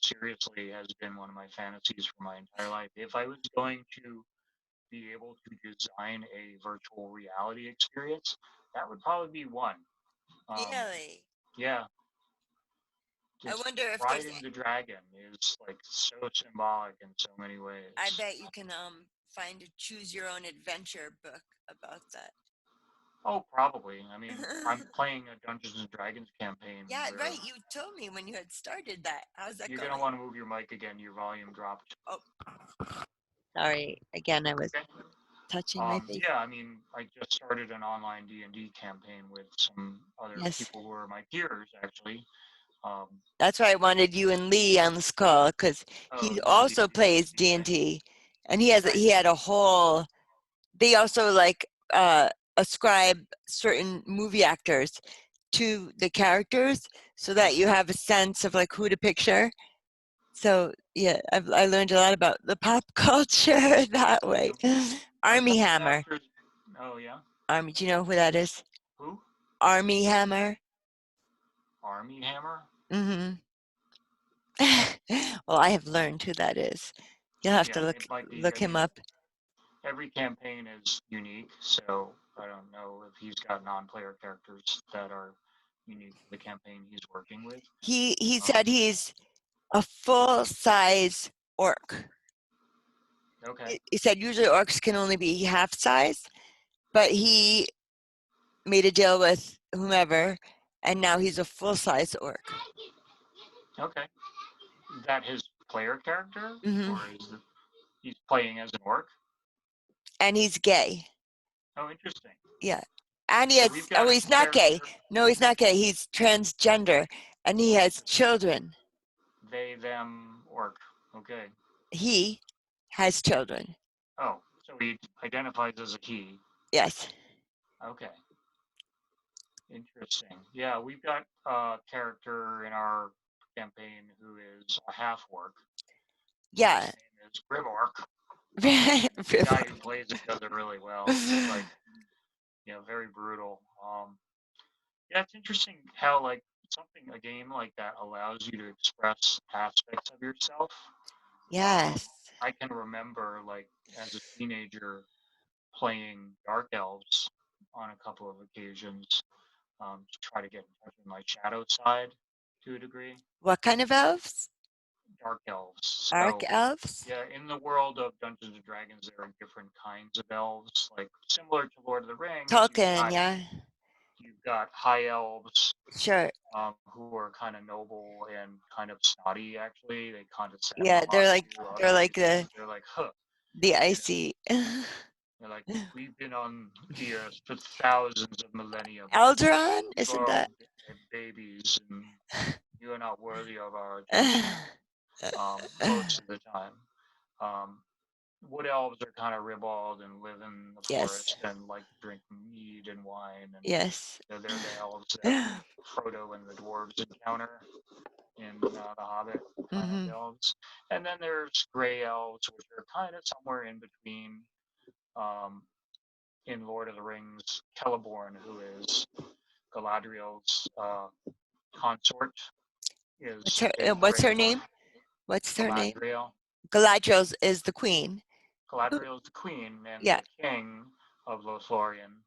seriously has been one of my fantasies for my entire life. If I was going to be able to design a virtual reality experience, that would probably be one. Um, Really? yeah, I just wonder if there's riding the dragon is like so symbolic in so many I ways. bet you can find a choose your own adventure book about that. Oh, probably. I mean, I'm playing a Dungeons and Dragons campaign Yeah, where right. You told me when you had started that. How's that you're gonna going? want to move your mic again. Your volume dropped. Oh, sorry. Again, I was Okay. touching my face. Yeah, I mean, I just started an online D&D campaign with some other Yes. people who are my peers, actually. Um, That's why I wanted you and Lee on this call because oh, he you're the also plays D&D guy. D&D, and he Nice. had a whole. They also like ascribe certain movie actors to the characters so that you have a sense of like who to picture. So yeah, I learned a lot about the pop culture that way. What Army type of Hammer. actors? Oh, yeah. Army. Do you know who that is? Who? Army Hammer. Army Hammer? Mm-hmm. Well, I have learned who that is. You'll have to Yeah, it might be. look I him mean, up. every campaign is unique, so I don't know if he's got non-player characters that are unique to the campaign he's working with. He Um, said he's a full size orc. okay, He said usually orcs can only be half size, but he made a deal with whomever, and now he's a full size orc. okay. Is that his player character, Hmm. or is it, he's playing as an orc? And he's gay. Oh, interesting. Yeah. And he So has, we've oh, got a he's not gay. character, No, he's not gay. He's transgender and he has children. they, them, orc. Okay. He has children. Oh, so he identifies as a he. Yes. Okay. Interesting. Yeah, we've got a character in our campaign who is a half orc. Yeah. His name is Grimork. And the River. guy who plays it does it really well. He's like, very brutal. Yeah, it's interesting how like a game like that allows you to express aspects of yourself. Yes. I can remember like as a teenager playing Dark Elves on a couple of occasions to try to get in touch with my shadow side to a degree. What kind of elves? Dark Elves. Arc So elves? yeah, in the world of Dungeons and Dragons, there are different kinds of elves. Like similar to Lord of the Rings, Tolkien, yeah. you've got high elves Sure. who are kind of noble and kind of snotty. Actually, they condescend Yeah, a lot to they're other like humans. They're like, huh, the you know. icy They're like, we've been on the earth for thousands of millennia, but Alderon, you isn't are that? babies, and you are not worthy of our attention most of the time. Um, Wood elves are kind of ribald and live in the Yes. forest and like to drink mead and wine, and Yes. they're the elves that Frodo and the dwarves encounter in The Hobbit, Planet of Hmm. the Elves. And then there's gray elves, which are kind of somewhere in between. Um, in Lord of the Rings, Celeborn, who is Galadriel's consort, is What's her Greyborn. name? What's her name? Galadriel. Galadriel is the queen. Galadriel is the queen, and Yeah. the king of Lothlorien,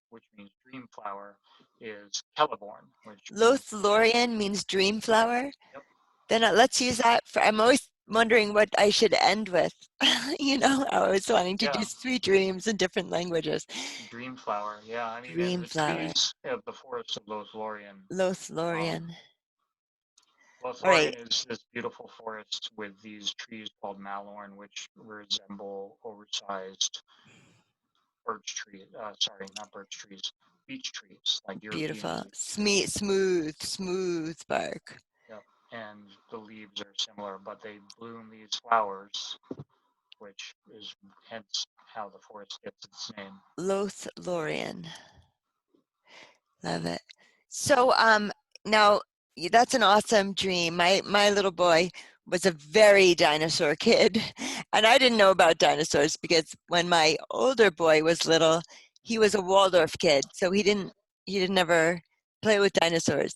which means dream flower, is Celeborn, which means Lothlorien means dream flower. yep, Then let's use that for. I'm always wondering what I should end with. I was wanting to do yeah, sweet dreams in different languages. dream flower. Yeah, I mean, and Dream the flower. trees of the forest of Lothlorien. Um, Lothlorien. All right. Lothlorien is this beautiful forest with these trees called Malorn, which resemble oversized birch trees. Sorry, not birch trees, beech trees, like European Beautiful. beech trees. Smooth bark. Yep. And the leaves are similar, but they bloom these flowers, which is hence how the forest gets its name. Lothlorien. Love it. So now that's an awesome dream. My little boy was a very dinosaur kid, and I didn't know about dinosaurs because when my older boy was little, he was a Waldorf kid, so he didn't ever play with dinosaurs.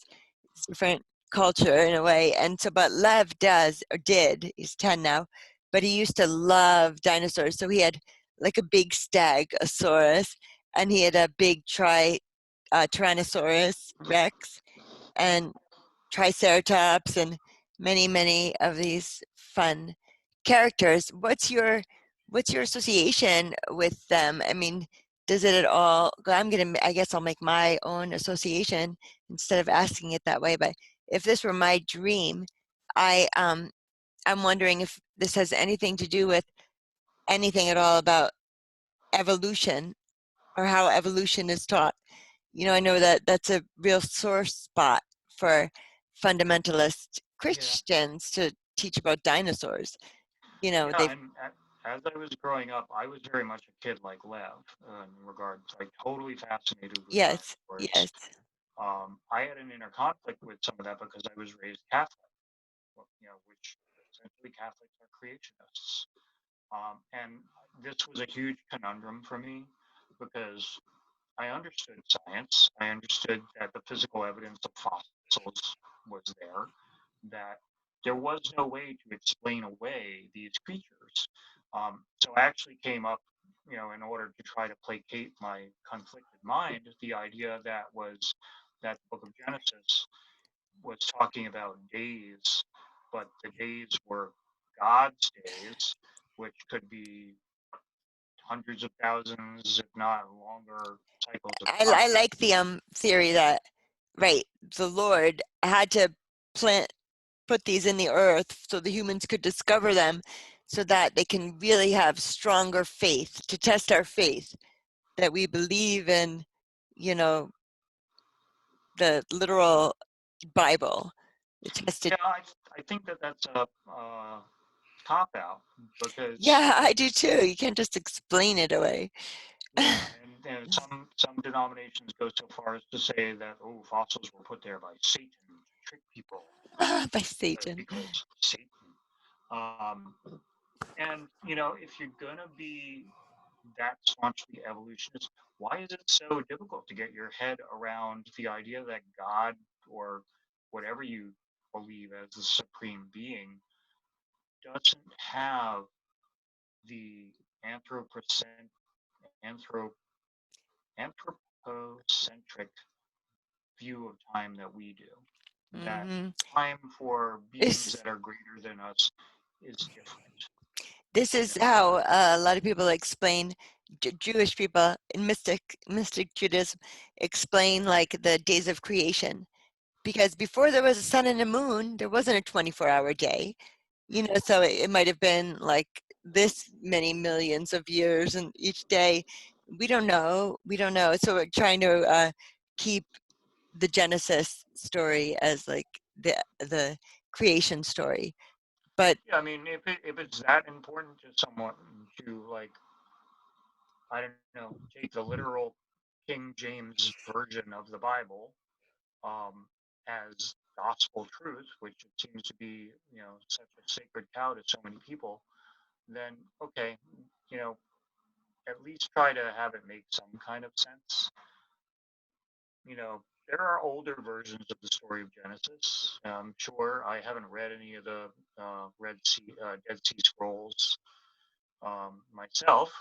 It's a different culture in a way, and so but Lev does or did. He's 10 now, but he used to love dinosaurs. So he had like a big stegosaurus, and he had a big Tyrannosaurus Rex and Triceratops and many of these fun characters. what's your association with them? I mean, does it at all? I guess I'll make my own association instead of asking it that way. But if this were my dream, I I'm wondering if this has anything to do with anything at all about evolution or how evolution is taught. I know that that's a real sore spot for fundamentalist Yeah. Christians to teach about dinosaurs. Yeah, They've, and as I was growing up, I was very much a kid like Lev in regards, like totally fascinated with yes, dinosaurs. yes. I had an inner conflict with some of that because I was raised Catholic, which essentially Catholics are creationists. And this was a huge conundrum for me because I understood science. I understood that the physical evidence of fossils was there, that there was no way to explain away these creatures. So I actually came up, in order to try to placate my conflicted mind, the idea that the book of Genesis was talking about days, but the days were God's days, which could be hundreds of thousands, if not longer, cycles of I time. like the theory that, right, the Lord had to plant put these in the earth so the humans could discover them so that they can really have stronger faith to test our faith that we believe in, you know, the literal Bible. It tested. Yeah, I think that that's a cop out because Yeah, I do too. You can't just explain it away. yeah, and some denominations go so far as to say that fossils were put there by Satan to trick people By Satan. because Satan. Um, and if you're gonna be that staunchly evolutionist, why is it so difficult to get your head around the idea that God or whatever you believe as the supreme being doesn't have the anthropocent, anthrop, anthropocentric view of time that we do? That Hmm. time for beings This that are greater than us is different. this You is know, how a lot of people explain Jewish people in mystic Judaism explain like the days of creation, because before there was a sun and a moon, there wasn't a 24-hour day. So it might have been like this many millions of years, and each day we don't know. So we're trying to keep the Genesis story as like the creation story, but yeah, I mean, if it's that important to someone to like, I don't know, take the literal King James version of the Bible as gospel truth, which it seems to be, such a sacred cow to so many people, then okay, you know, at least try to have it make some kind of sense. There are older versions of the story of Genesis. Sure, I haven't read any of the Dead Sea Scrolls myself,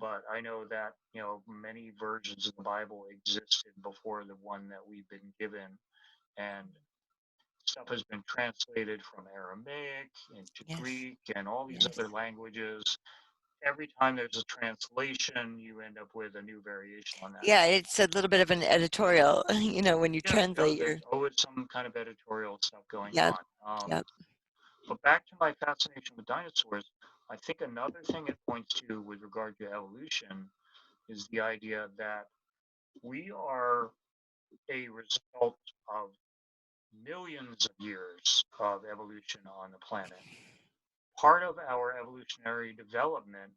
but I know that many versions of the Bible existed before the one that we've been given, and stuff has been translated from Aramaic into yes, Greek and all these yes. other languages. Every time there's a translation, you end up with a new variation on that. Yeah, it's a little bit of an editorial, when you Yeah, translate there's your. always some kind of editorial stuff going Yep, on. yep. But back to my fascination with dinosaurs, I think another thing it points to with regard to evolution is the idea that we are a result of millions of years of evolution on the planet. Part of our evolutionary development,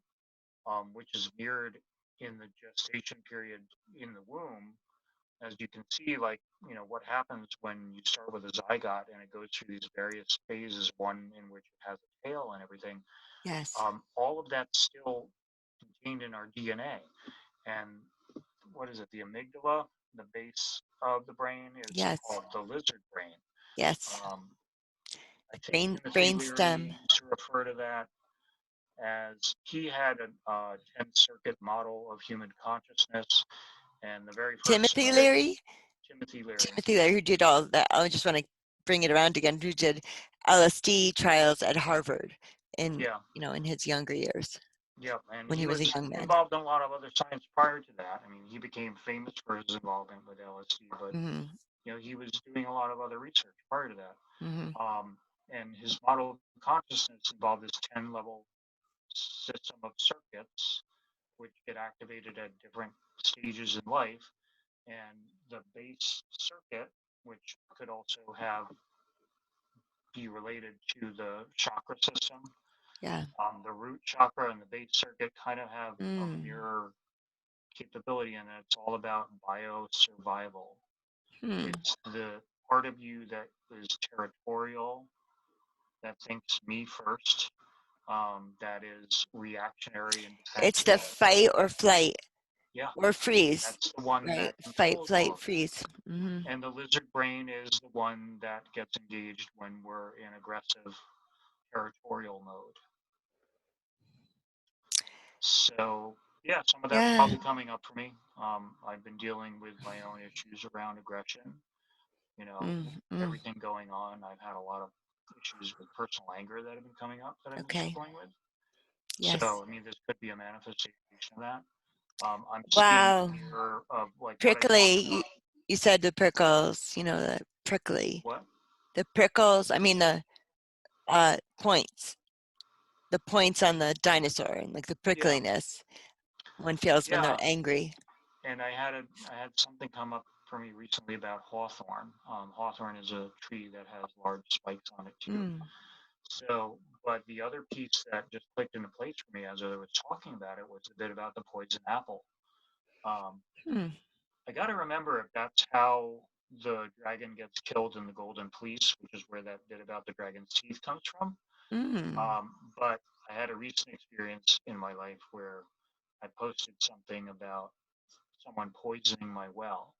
which is mirrored in the gestation period in the womb, as you can see, like, what happens when you start with a zygote and it goes through these various phases, one in which it has a tail and everything. Yes, All of that's still contained in our DNA. And what is it? The amygdala, the base of the brain, is yes, called the lizard brain. yes. Um, I think Timothy Brain Leary stem. used to refer to that as he had a 10 circuit model of human consciousness. And the very first Timothy circuit, Leary. Timothy Leary, Timothy Leary, who did all that. I just want to bring it around again. Who did LSD trials at Harvard in yeah, in his younger years. Yeah, and when he he was a was young man. involved in a lot of other science prior to that. I mean, he became famous for his involvement with LSD, but Mm-hmm. he was doing a lot of other research prior to that. Mm-hmm. And his model of consciousness involved this 10-level system of circuits, which get activated at different stages in life. And the base circuit, which could also have be related to the chakra system. Yeah. The root chakra and the base circuit kind of have a Mm. mirror capability, and it's all about bio survival. Hmm. It's the part of you that is territorial, that thinks me first, that is reactionary and It's the defensive. fight or flight Yeah, or freeze, that's the one right? that Fight, controls all flight, of it. freeze. Mm-hmm. And the lizard brain is the one that gets engaged when we're in aggressive territorial mode. So, yeah, some of that's Yeah. probably coming up for me. I've been dealing with my own issues around aggression. With Mm-hmm. everything going on, I've had a lot of issues with personal anger that have been coming up that I've been Okay. struggling with. Yes. So, I mean, this could be a manifestation of that. I'm seeing Wow. the mirror of like what I Prickly. talked You, about. you said the prickles, the prickly. What? The prickles, I mean the points. The points on the dinosaur and like the Yeah, prickliness one feels when they're yeah. angry. And I had something come up for me recently about hawthorn. Hawthorn is a tree that has large spikes on it too. Mm. So, but the other piece that just clicked into place for me as I was talking about it was a bit about the poison apple. Um, Hmm. I got to remember if that's how the dragon gets killed in the Golden Fleece, which is where that bit about the dragon's teeth comes from. Mm. But I had a recent experience in my life where I posted something about someone poisoning my well.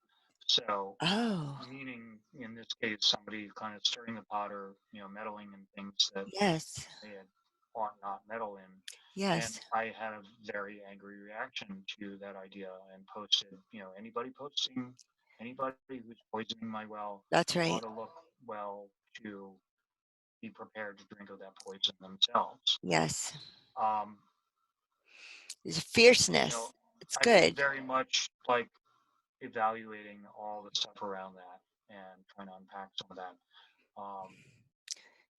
So, Oh, meaning in this case, somebody kind of stirring the pot or meddling in things that yes. they had ought not meddle in. And Yes. I had a very angry reaction to that idea and posted, anybody who's poisoning my well That's right. ought to look well to be prepared to drink of that poison themselves. Yes. Um, There's you know, fierceness. It's I've been good. very much like evaluating all the stuff around that and trying to unpack some of that. Um,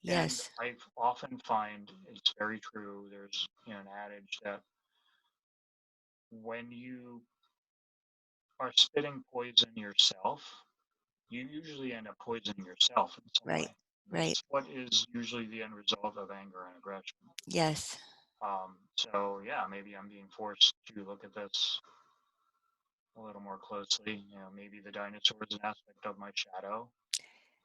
and Yes. I often find it's very true. There's an adage that when you are spitting poison yourself, you usually end up poisoning yourself in some way. Right. Right. That's what is usually the end result of anger and aggression. Yes. So yeah, maybe I'm being forced to look at this a little more closely. Maybe the dinosaur is an aspect of my shadow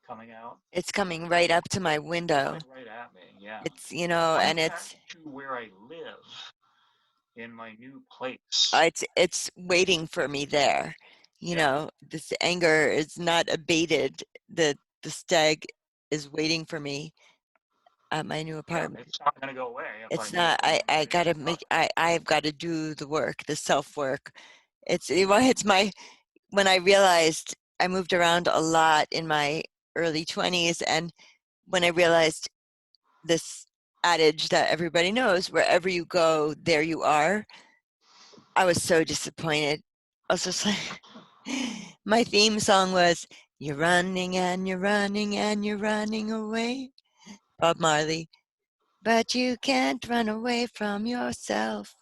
coming out. It's coming right up to my It's window. coming right at me. Yeah. It's, Coming and back to where I live in my new place. it's waiting for me there. Yeah. This anger is not abated. The stag is waiting for me at my new Yeah. apartment. It's not going to go away if I It's move not, in I any gotta luck. make, I've got to do the work, the self work. It's my, when I realized I moved around a lot in my early 20s, and when I realized this adage that everybody knows, wherever you go, there you are, I was so disappointed. I was just like, my theme song was, "You're running and you're running and you're running away," Bob Marley, "but you can't run away from yourself."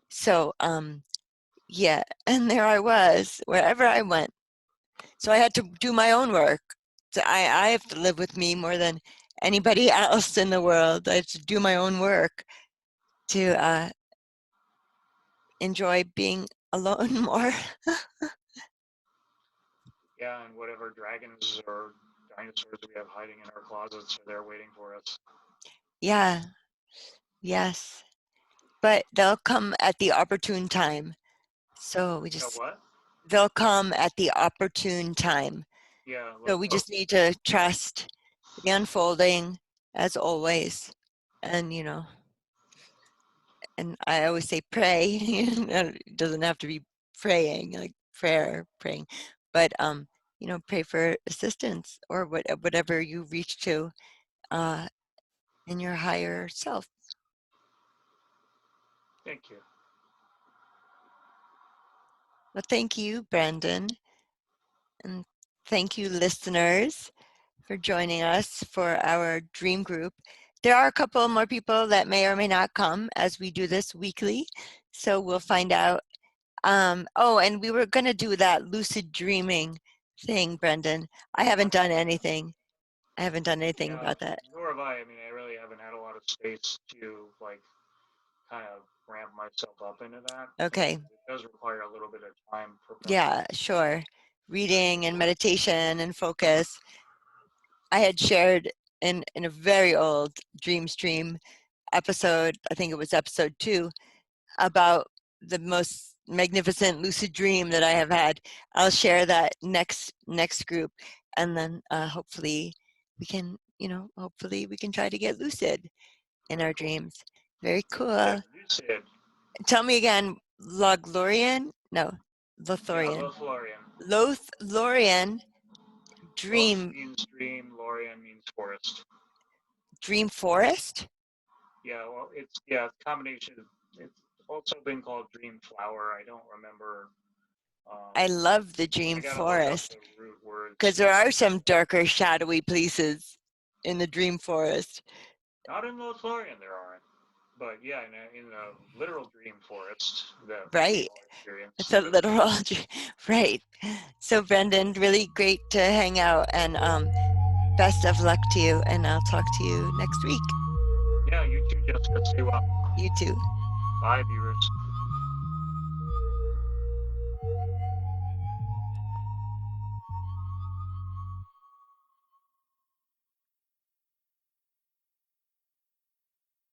So, yeah, and there I was, wherever I went. So I had to do my own work. So I have to live with me more than anybody else in the world. I have to do my own work to enjoy being alone more. Yeah, and whatever dragons or dinosaurs we have hiding in our closets are there waiting for us. Yeah, yes. But they'll come at the opportune time. So What? they'll come at the opportune time. Yeah, So look, we just need to trust the unfolding as always. And, and I always say pray. It doesn't have to be praying, like prayer, praying, but, pray for assistance or whatever you reach to uh, in your higher self. Thank you. Well, thank you, Brendan, and thank you, listeners, for joining us for our dream group. There are a couple more people that may or may not come as we do this weekly, so we'll find out. Oh, and we were going to do that lucid dreaming thing, Brendan. I haven't done anything. I haven't done anything Yeah, about that. nor have I. I mean, I really haven't had a lot of space to like kind of ramp myself up into that, and Okay. it does require a little bit of time for Yeah, preparation. sure. Reading and meditation and focus. I had shared in a very old Dream Stream episode, I think it was episode 2, about the most magnificent lucid dream that I have had. I'll share that next group, and then hopefully we can, hopefully we can try to get lucid in Very our cool. dreams. Very Lucid, cool. lucid. Tell me again, Lothlorien? No, Yeah, Lothorian. Lothlorien. Lothlorien Loth dream means stream, Lorien means forest. dream forest. Yeah, well, it's a combination. It's also been called dream flower. I don't remember. Um, I love the I dream gotta look up forest the root because words. there are some darker, shadowy places in the dream forest. Not in Lothlorien, there aren't. But yeah, in a literal dream forest that we've Right. all It's experienced. a literal, right. So, Brendan, really great to hang out, and best of luck to you. And I'll talk to you next week. Yeah, you too, Jessica. Stay well. You too. Bye, viewers.